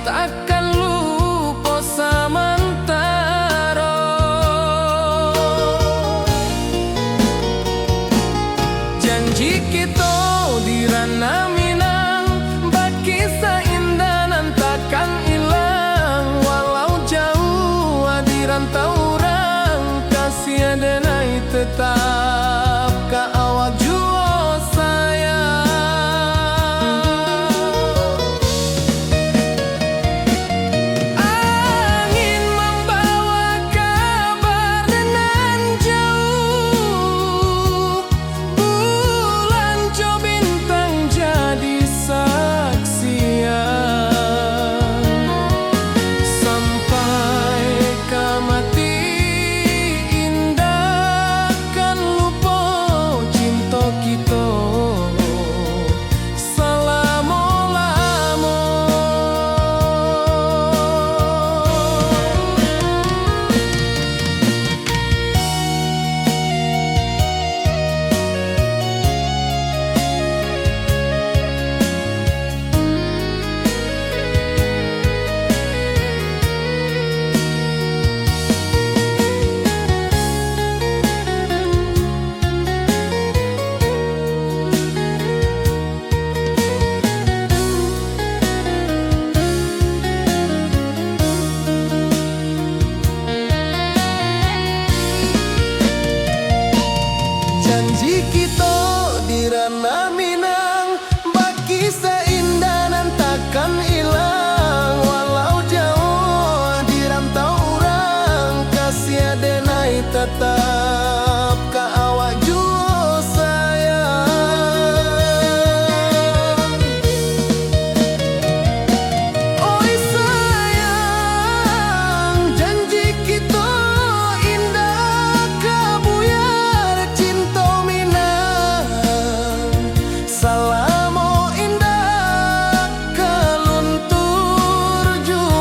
takkan lupa samantara. Janji kita di ranah Minang, bakisah indah nan takkan hilang. Walau jauh di rantau orang, kasih adenai tetap ka awak jua sayang. Angin membawa kabar nan jauh, bulan jo bintang jadi saksian. Sampai ke mati indah kan lupa cinta kita selama-lama. Janji kita di ranah Minang, bakisah indah nan takkan hilang. Walau jauh di rantau orang, kasih adenai tetap ka awak jua sayang. Oi sayang, janji kita indah kabuyar cinta Minang. Salamo indah kaluntur jua.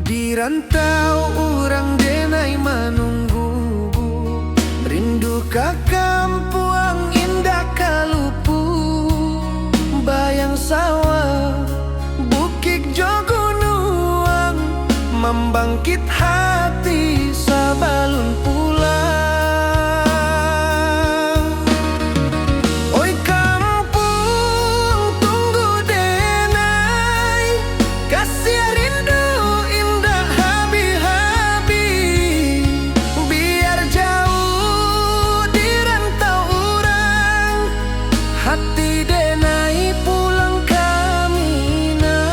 Di rantau orang denai menunggu, rindu ka kampuang indah kalupu. Bayang sawah, bukit jo gunung, membangkit hati sabalun pulang. Oi kampung tunggu denai, kasih rindu indah habi-habi. Biar jauh di rantau orang, hati denai pulang ke Minang.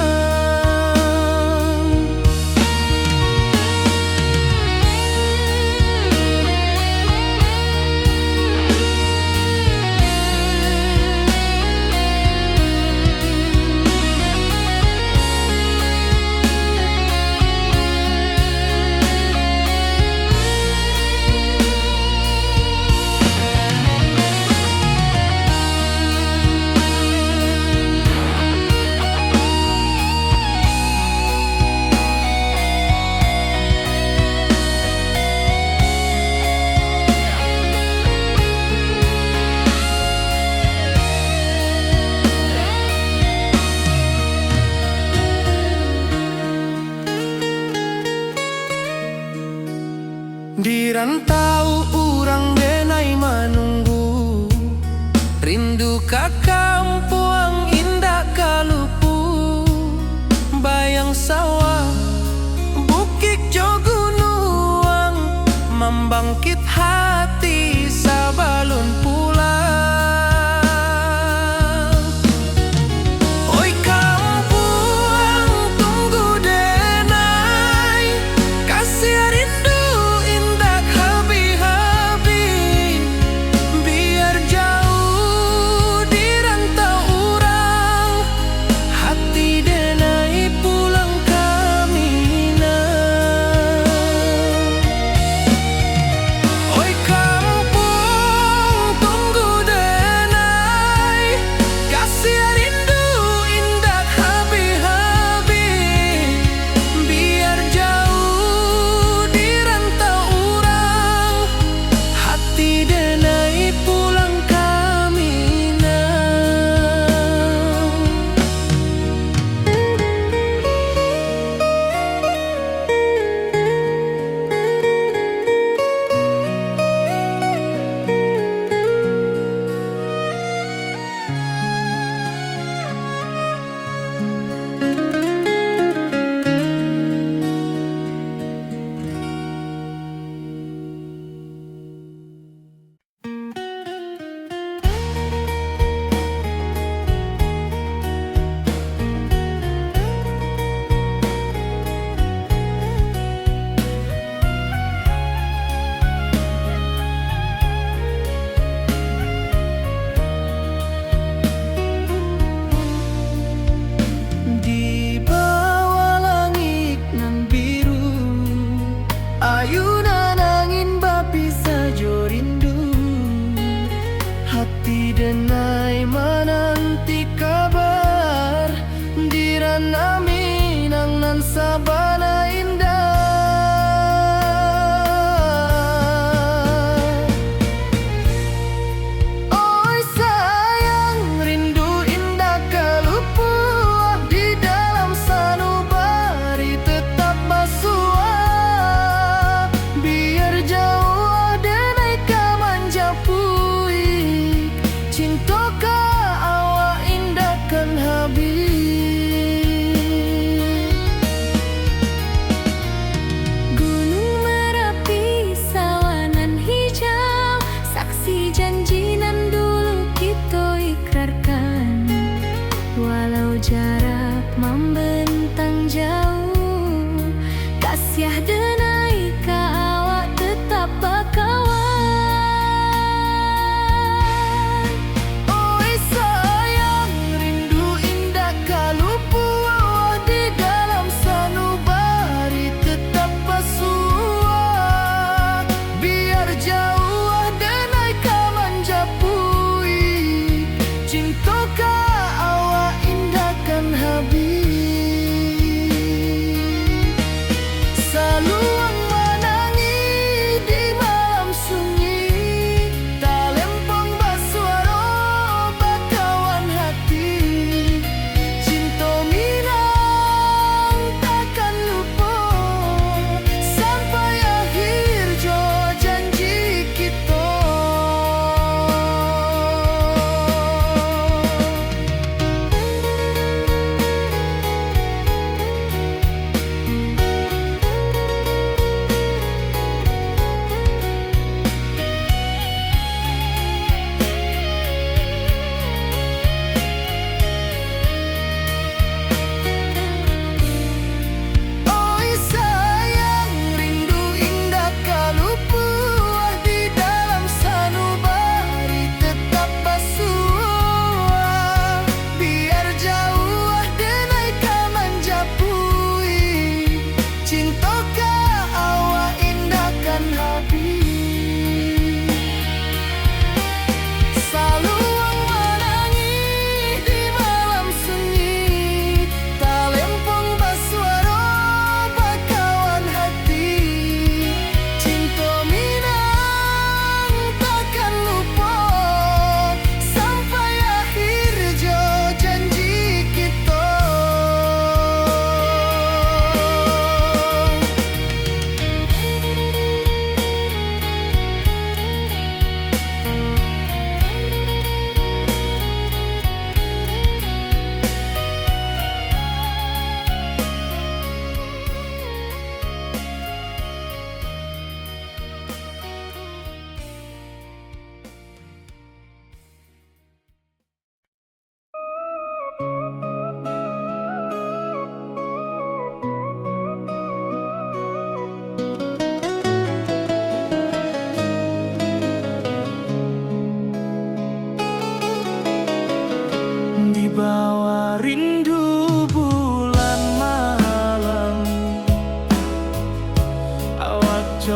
Di rantau urang denai menunggu, rindu ka kampuang indah kalupu. membangkit hati sabalun pulang. Oi kampung tunggu denai, kasih rindu indah habi-habi. Biar jauh di rantau urang, hati denai pulang ke Minang. Oi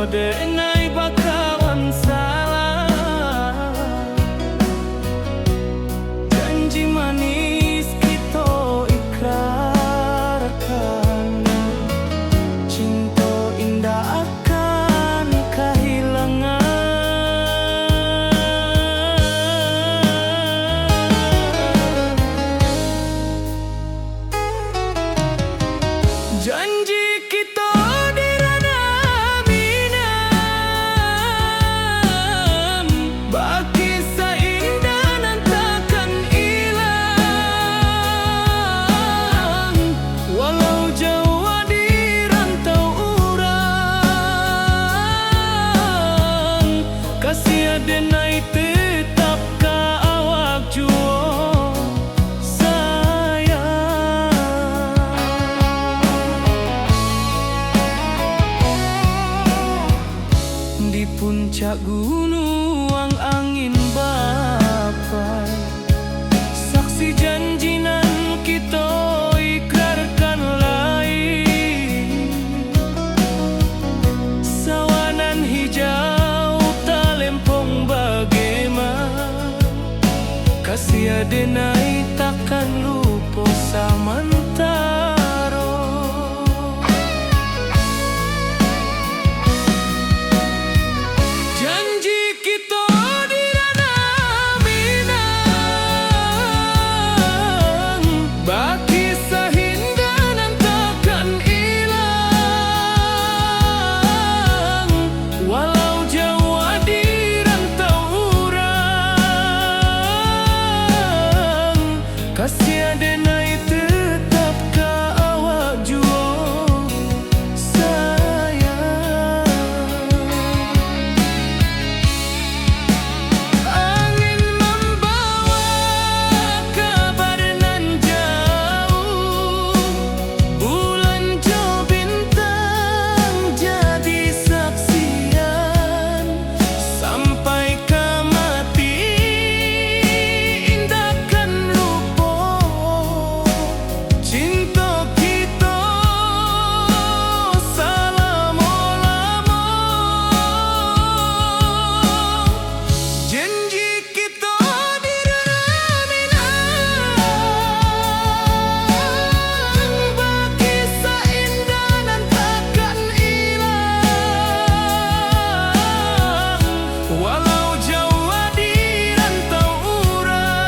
denai bakawan salah. Janji manis kita ikrarkan, cinta indah akan kehilangan. Janji kita di ranah minam, bagi seindah nan takkan hilang. Walau jauh di rantau urang, kasih denai tetap ka awak juo sayang. Di puncak gunung angin bapai, saksi janji nan kita ikrarkan lain. Sawanan hijau talempong bagaimana, kasih denai takkan lupa samantara. Janji kita di ranah minang, bagi sahindah nan takkan hilang. Walau jauh di rantau urang, kasih denai tetap ka awak juo sayang. Angin membawa kabar nan jauh, bulan jo bintang jadi saksian. Sampai ke mati indahkan lupa, cinta kita selama-lama. Janji kita di ranah minang, bagi seindah nan takkan hilang. Walau jauh di rantau urang,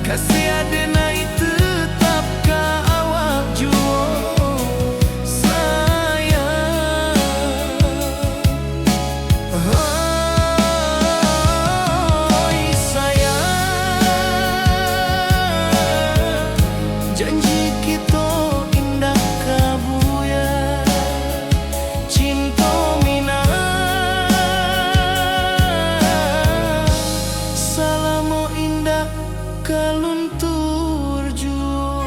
kasih denai tetap ka awak juo sayang. Oi sayang, janji kita indah kabuya, cinta minang, salamo indah kaluntur juo.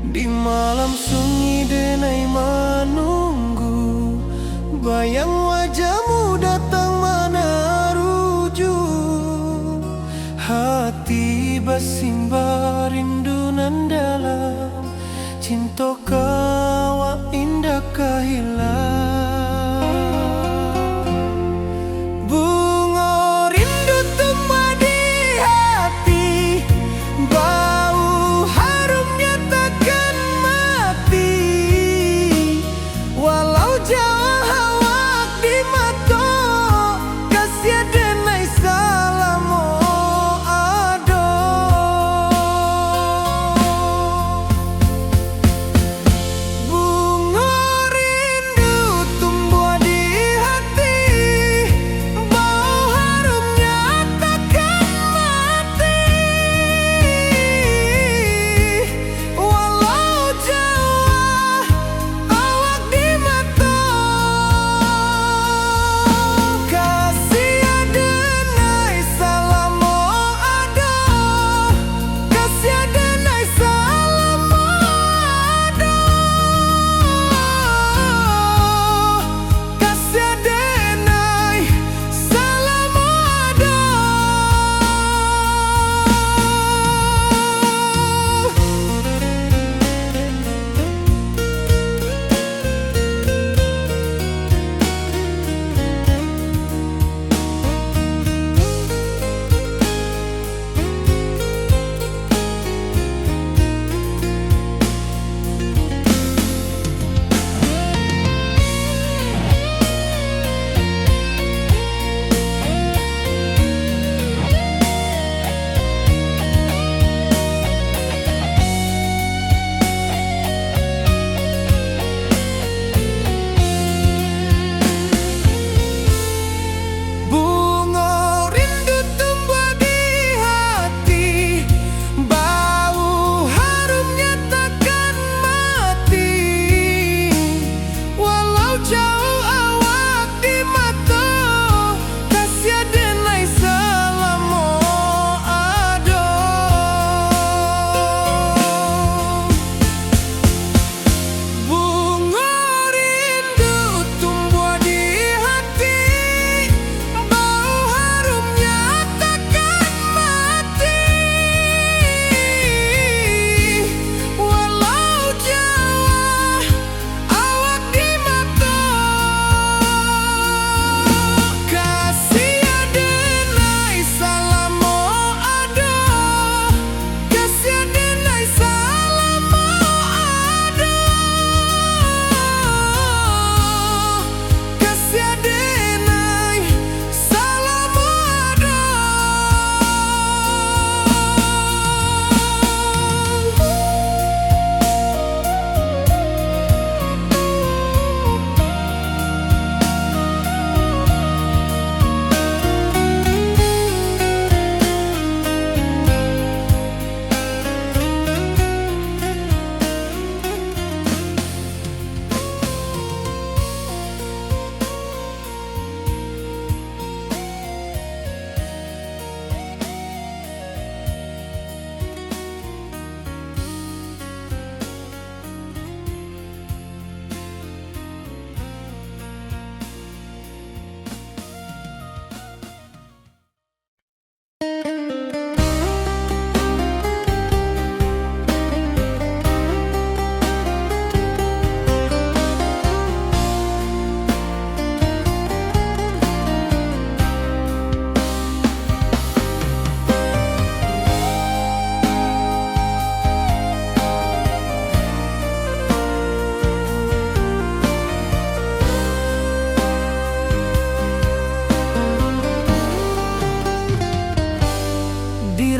Di malam sunyi denai menunggu, bayang wajahmu datang meneruju. Hati bersimbar rindu nan dalam, cinta kawa indah kehilang. Bunga rindu tumbuh di hati, bau harumnya takkan mati. Walau jauh awak di mata, kasih denai sayang.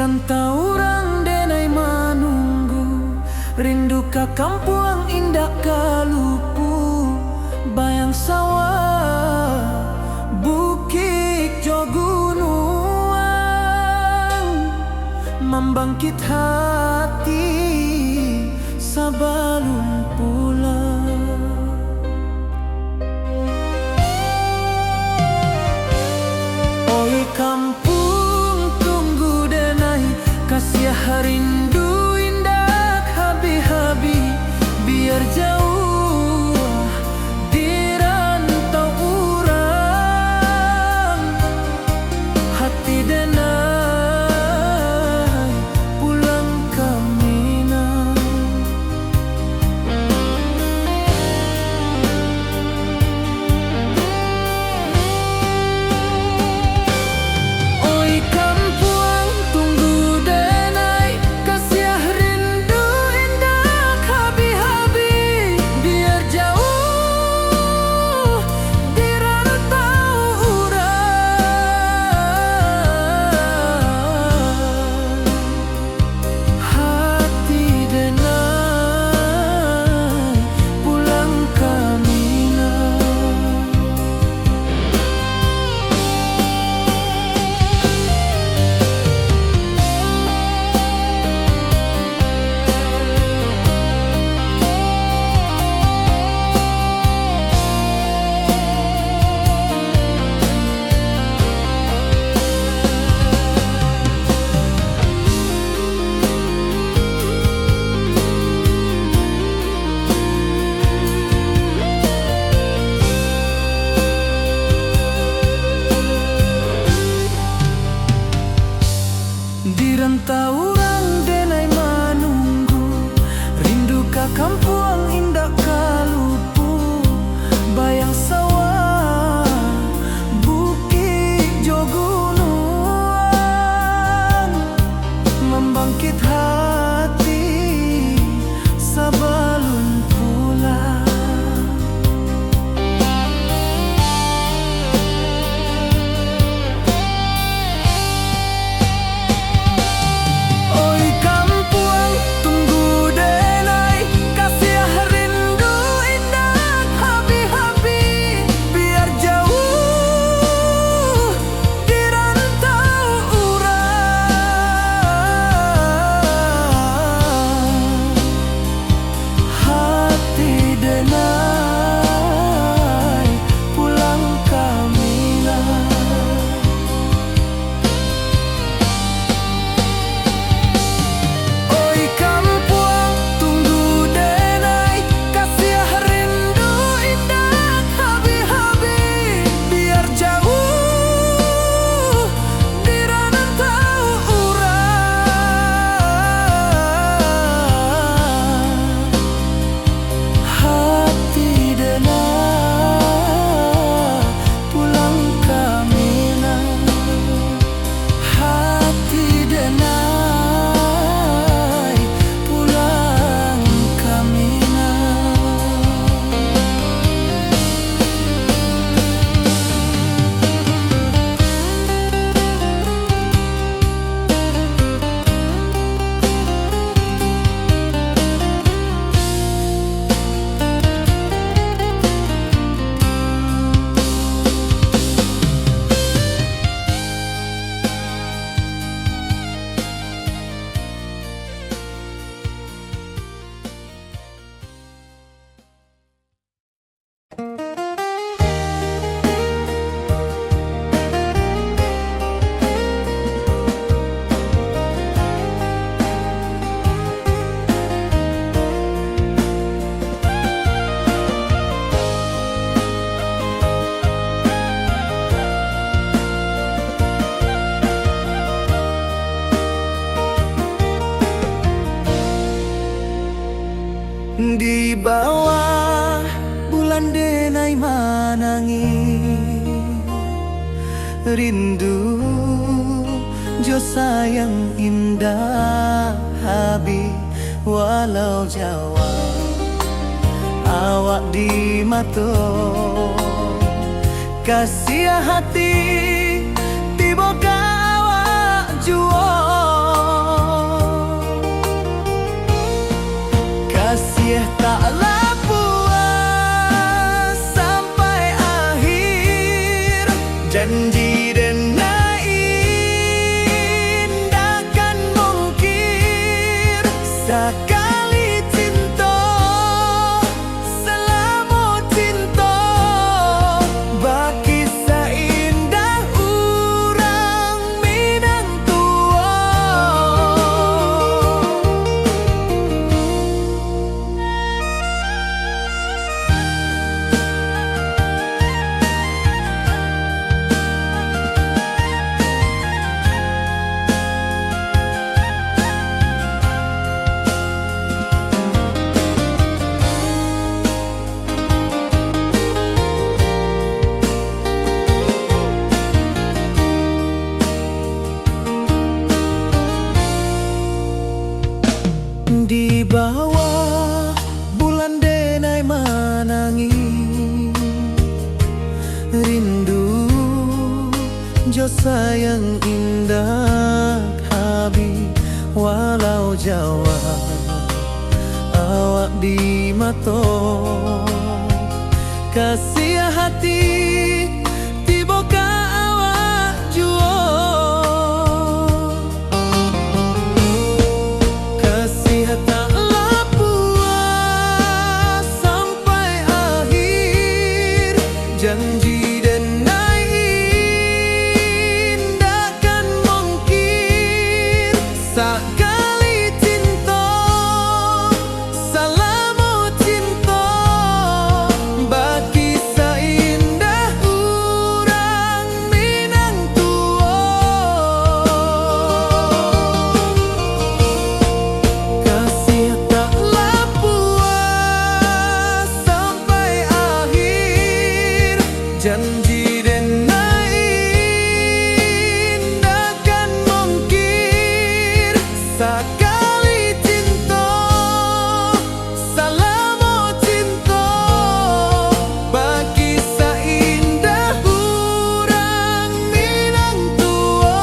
rantau orang denai manunggu, rindu ka kampung indah kalupu, bayang sawah bukit jo gunung, membangkit hati sebelum pulang. Oi kampung tunggu denai, kasih rindu indah habi-habi, biar jauh di rantau urang, hati denai pulang ke Minang. Oi kampung tunggu denai, kasih rindu indah habi-habi, biar jauh di rantau urang, hati denai pulang ke Minang. Di rantau orang denai manunggu, rindu ka kampung indah kalupu, bayang sawah bukit jo gunung, membangkit hati sebelum pulang. Oi kampung tunggu denai, kasih rindu indah habi-habi, biar jauh di rantau urang, hati denai pulang ke Minang. Oi kampung tunggu denai, kasih rindu indah habi-habi, biar jauh di rantau urang, hati denai pulang ke Minang, hati denai pulang ke Minang. Di bawah bulan denai manangi, rindu jo sayang indah habi, walau Jawa awak di mato, kasih hati tiba awak jual. Di bawah bulan denai manangi rindu jo sayang indah habi walau Jawa awak di mato kasih hati tiboka awak juo kasih taklah puas sampai akhir janji denai indahkan mungkin sekali cinta salamu cinta bagi seindah urang Minang tua kasih taklah puas sampai akhir janji denai indahkan mungkin sekali cinta salamu cinta bagi seindah urang Minang tua.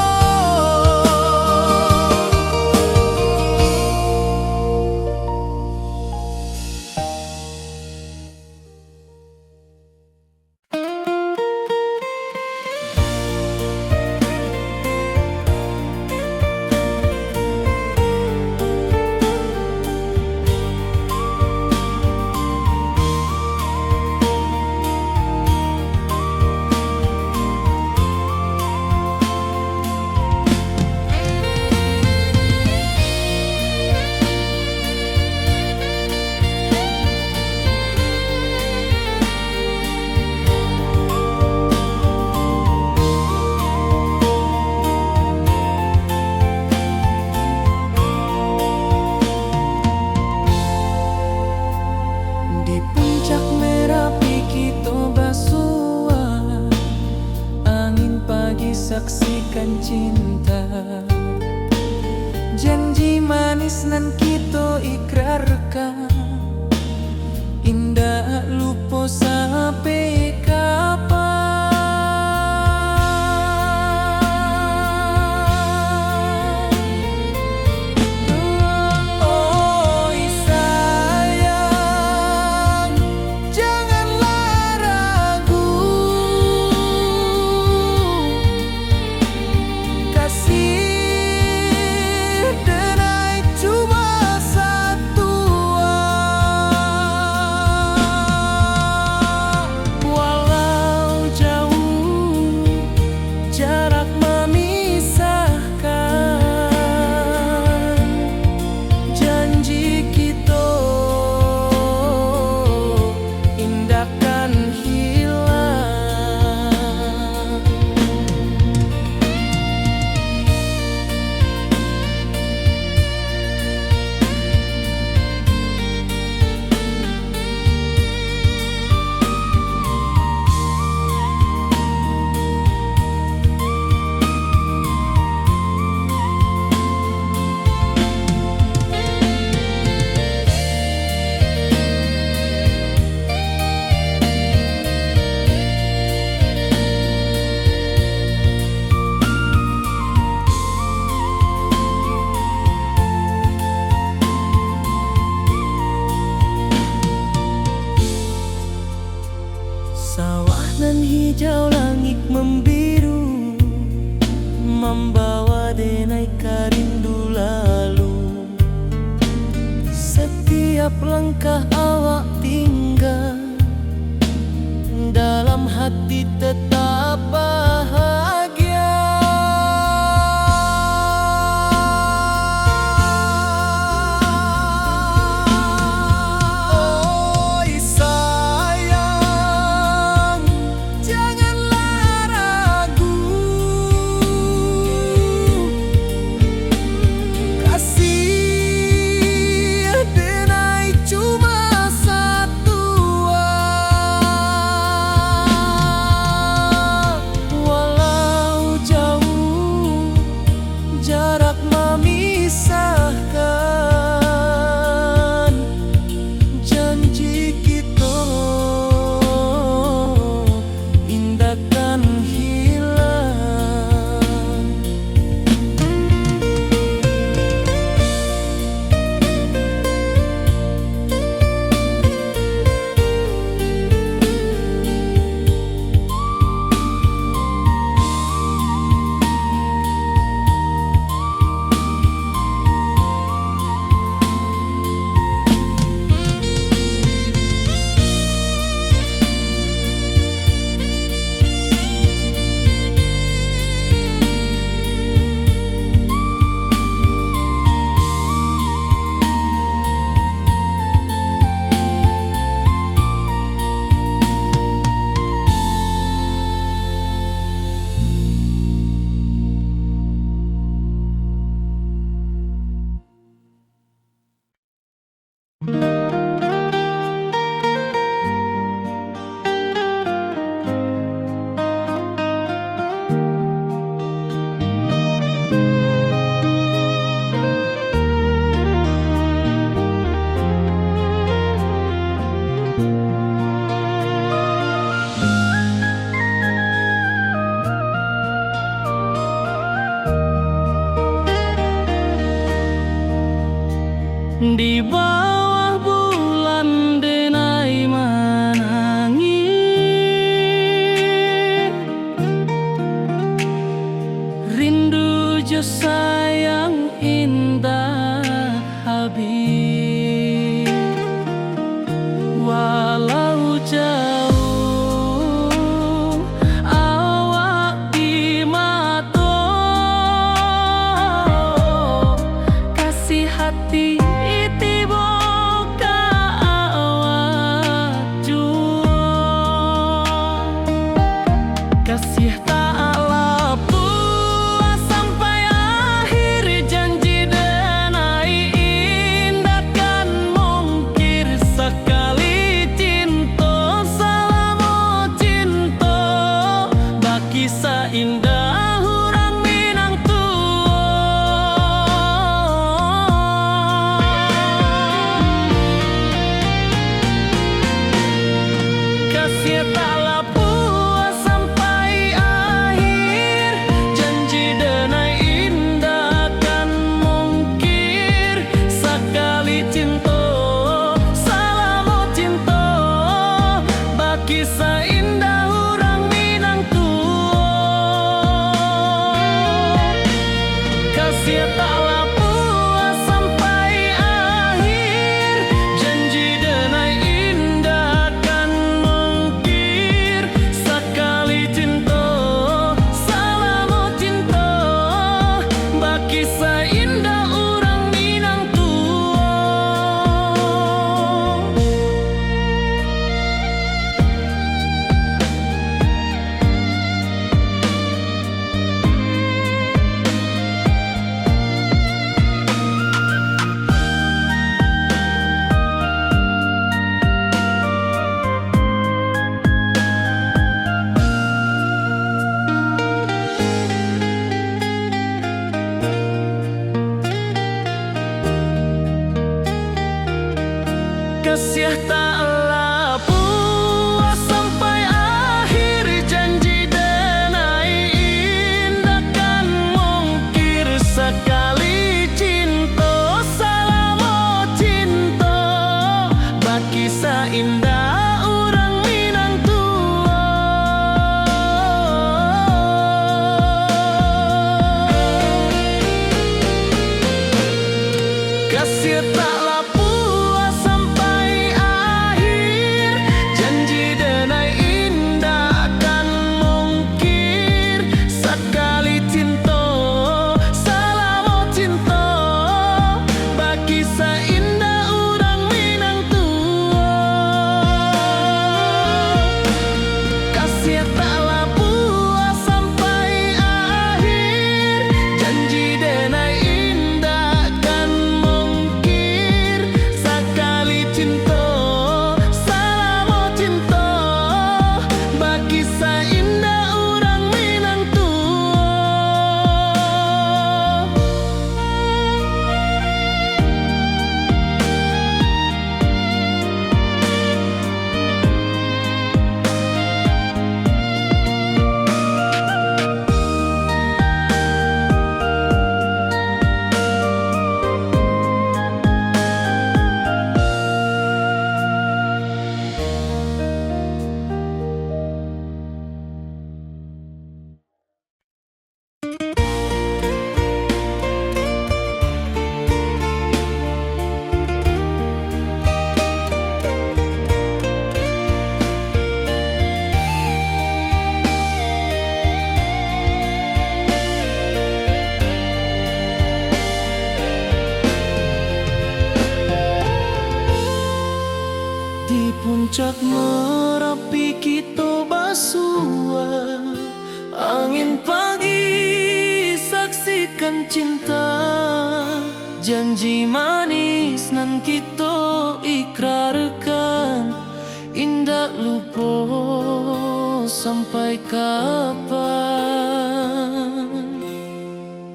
Di puncak Merapi kita basua angin pagi saksikan cinta janji manis nan kita ikrarkan indah lupa sampai kapan. Oi sayang, janganlah ragu, kasih denai cuma satu. Walau jauh jarak memisahkan, janji kita indahkan hilang. Sawah nan hijau langit membiru membawa denai karindu lalu. Setiap langkah awak tinggal dalam hati tetap bahagia. Oi sayang, janganlah ragu, kasih denai cuma satu. Di bawah bulan denai menangi, rindu jo sayang indah habis. Walau jauh awak di mata, kasih hati tiba ka awak jua. Kasih tak lepas sampai akhir, janji denai indah kan mungkir. Sekali cinta selama cinta, baki seindah orang Minang kasih taklah puas sampai akhir, janji denai indah kan mungkir. Sekali cinta selama cinta, baki seindah orang Minang kasih taklah puas sampai akhir, janji denai indah kan mungkir. Sekali cinta selama cinta, baki seindah orang Minang kasih taklah puas sampai akhir, janji denai indah kan mungkir. Sekali cinta selama cinta, baki seindah orang Minang kasih taklah puas sampai akhir, janji denai indah kan mungkir. Sekali cinta selama cinta, baki seindah orang Minang kasih taklah puas sampai akhir, janji denai indah kan mungkir. Sekali cinta selama cinta, baki seindah orang Minang di puncak Merapi kita basua, angin pagi saksikan cinta, janji manis nan kita ikrarkan, indah lupa sampai kapan.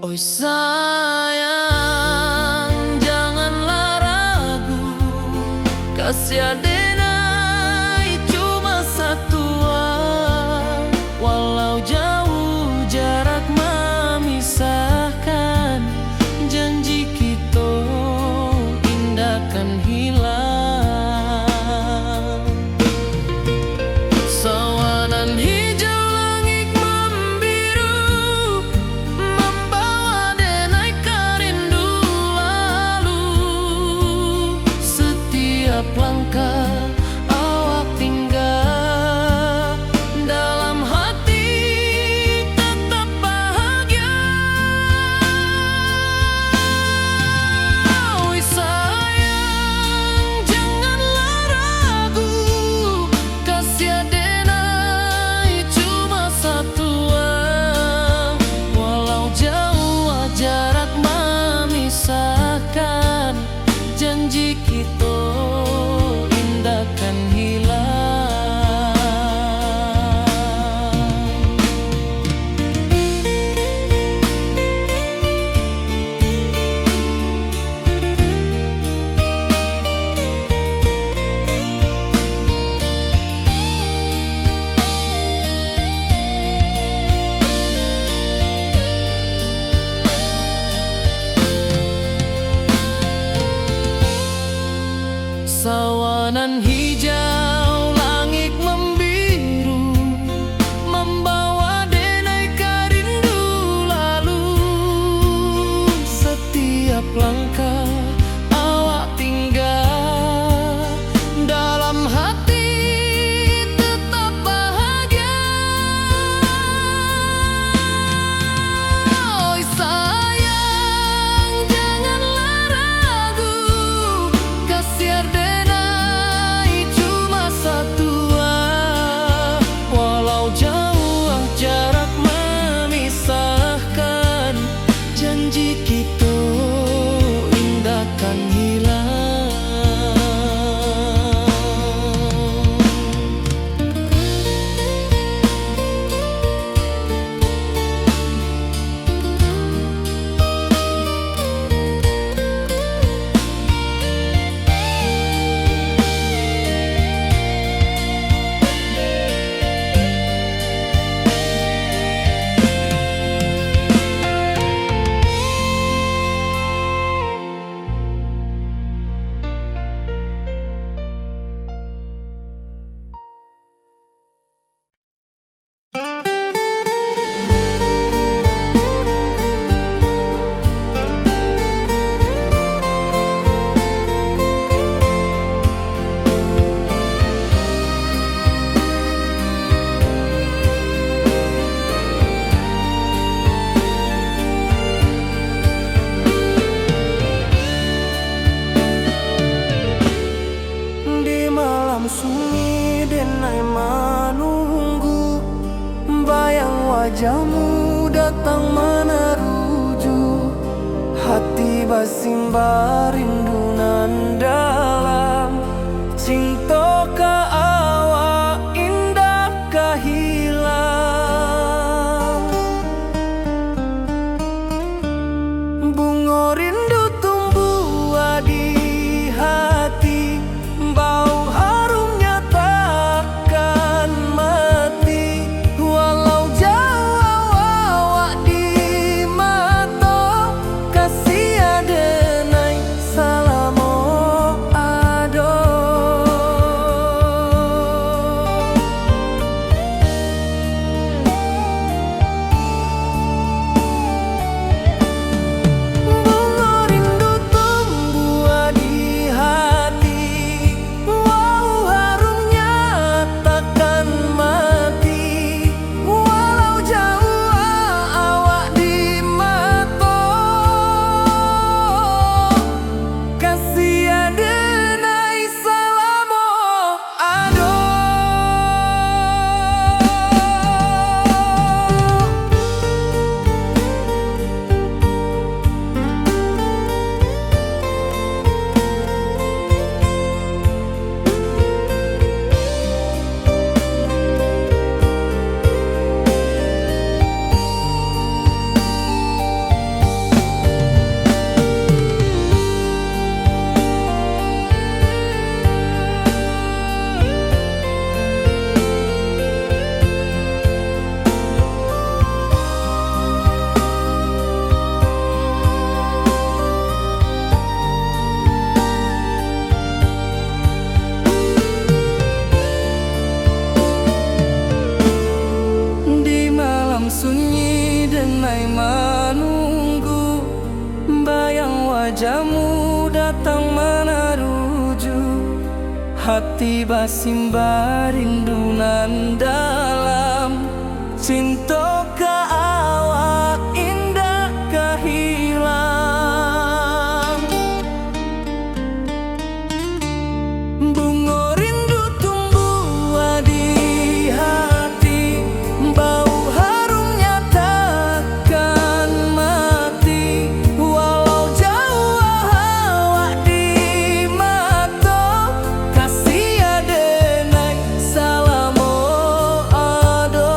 Oi sayang, janganlah ragu, kasih denai cuma satu, walau jauh jarak memisahkan, janji kita Taman hijau, langit membiru, membawa denai rindu lalu. Setiap langkah awak tinggal, dalam hati tetap bahagia. Oi sayang, janganlah ragu, kasiar denai cuma satu. Walau jauh jarak memisahkan, janji kita indahkan hilang. Di malam sunyi denai menunggu, bayang wajahmu datang meneruju. Hati basimba rindu nan dalam, cinta ka awak indah ka hilang. Bunga rindu tumbuh di hati, bau harumnya takkan mati. Walau jauh awak di mata, kasih adenai salamo ado. Bunga rindu tumbuh di hati, wow harumnya takkan mati. Walau jauh awak di mata, kasih adenai salamo ado. Di malam sunyi denai menunggu, bayang wajahmu datang meneruju. Hati basimba rindu nan dalam, cinta ka awak indah ka hilang. Bunga rindu tumbuh di hati, bau harumnya takkan mati. Walau jauh awak di mata, kasih adenai salamo ado.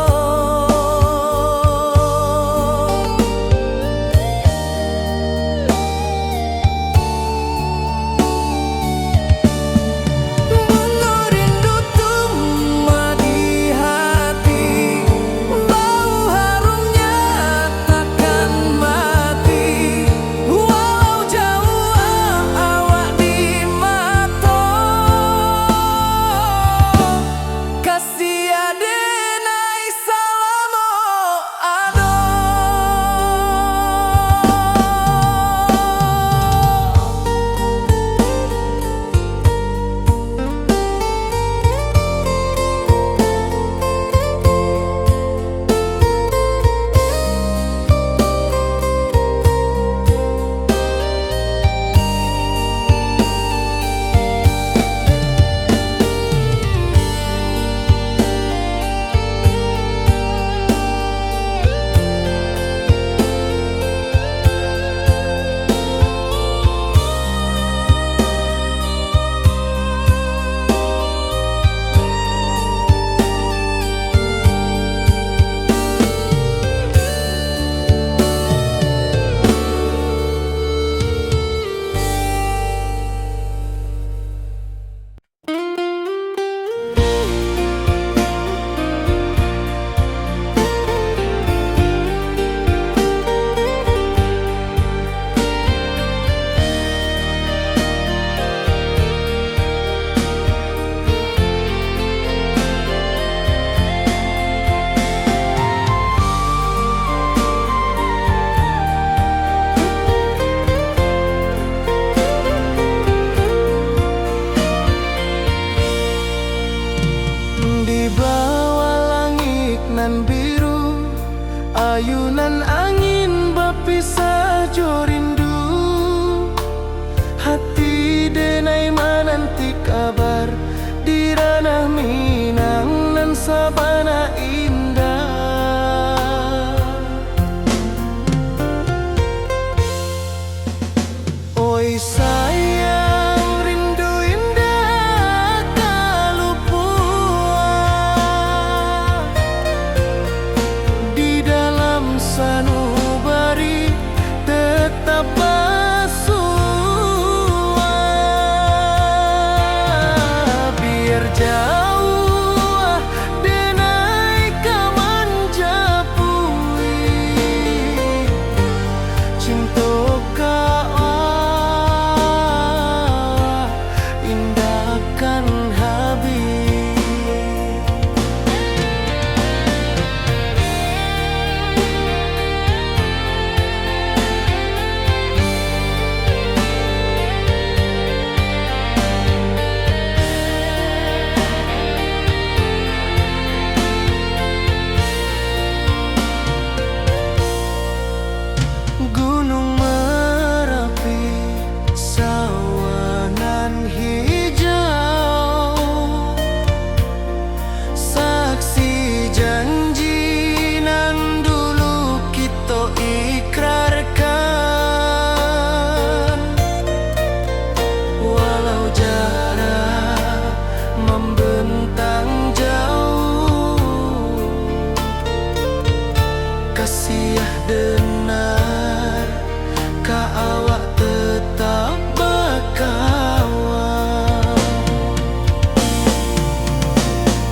ka awak tetap bakawan.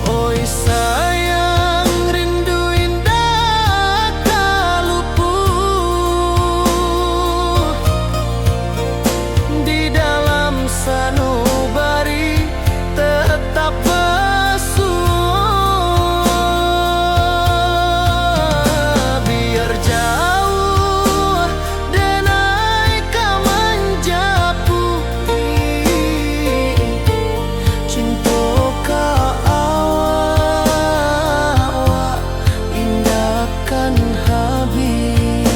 Oi sayang, rindu indah kalupuh di dalam sanubari tetap basuh. Biar jauh denai ka menjapui, cinta ka awak indahkan habis.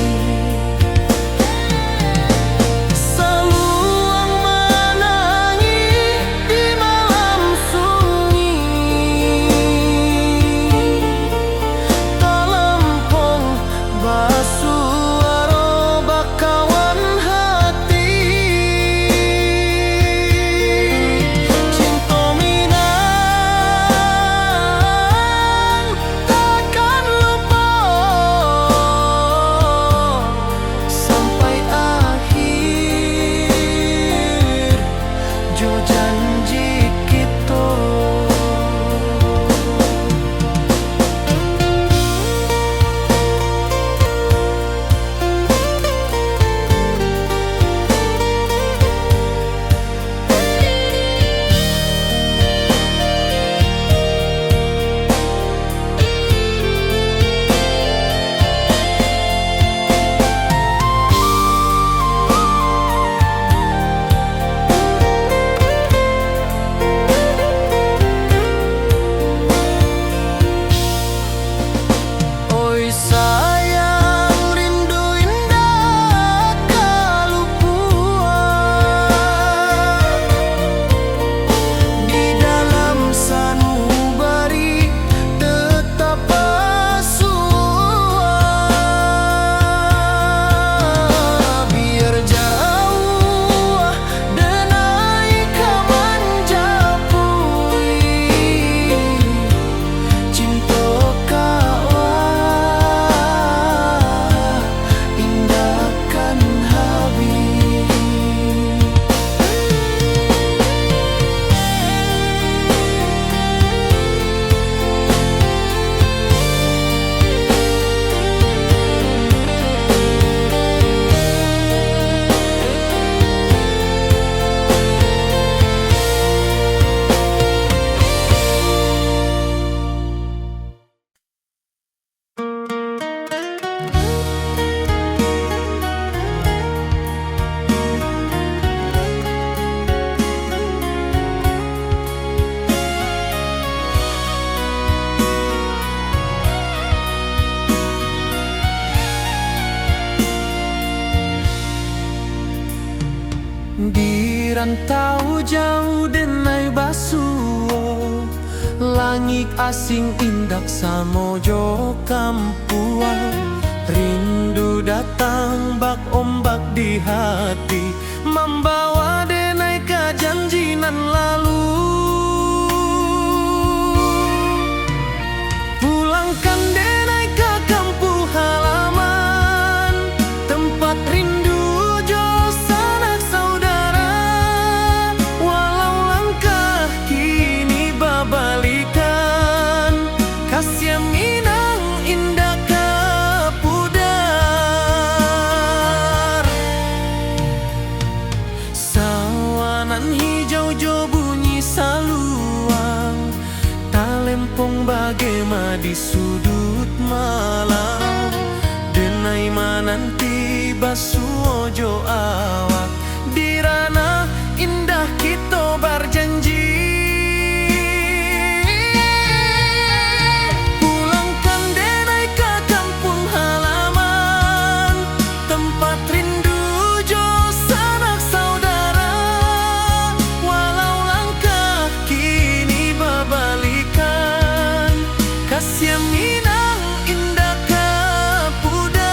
Saluang menangi di malam sunyi, talempong basuh aro bakawan hati. Cinta minang takkan lupa sampai akhir jo janji kita. Oi sayang, rindu indah kalupuan di dalam sanubari tetap basuh. Biar jauh denai ka menjapui, cinta ka awak indahkan habis. Di rantau jauh denai basuh, langit asing indak samojo kampuan. Rindu datang bak ombak di hati, membawa denai ka janji nan lalu. Pulangkan denai ka kampung halaman, tempat rindu jo sanak saudara. Walau langkah kini babalikan, kasih minang indah ka pudar. Sawanan hijau jo bunyi saluang, talempong bagema di sudut malam. Denai mananti basuh jo awak di ranah indah kita berjanji. Pulangkan denai ka kampung halaman, tempat rindu jo sanak saudara. Walau langkah kini babalikan, kasih minang indah ka pudar.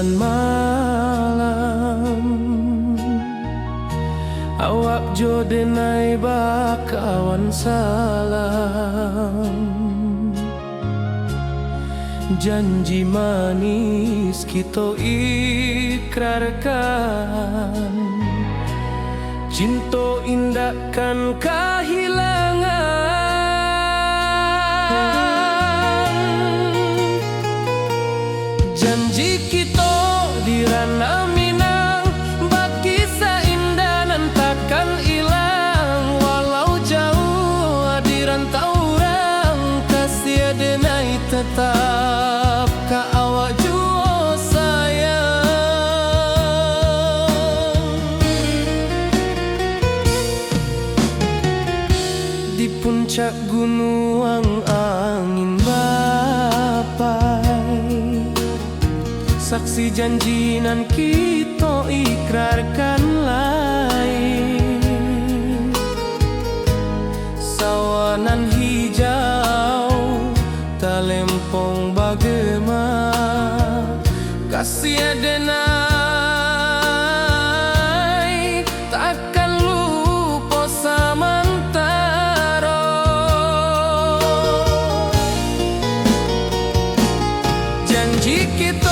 bulan malam, awak jo denai bakawan salam. Janji manis kita ikrarkan, cinta indahkan kehilangan. Janji kita di ranah Minang, bakisah indah nan takkan hilang. Walau jauh di rantau orang, kasih denai tetap ka awak jua sayang. Di puncak gunung angin bapai, saksi janji nan kita ikrarkan lain. Sawanan hijau talempong bagema, kasih denai takkan lupa samantara. Janji kita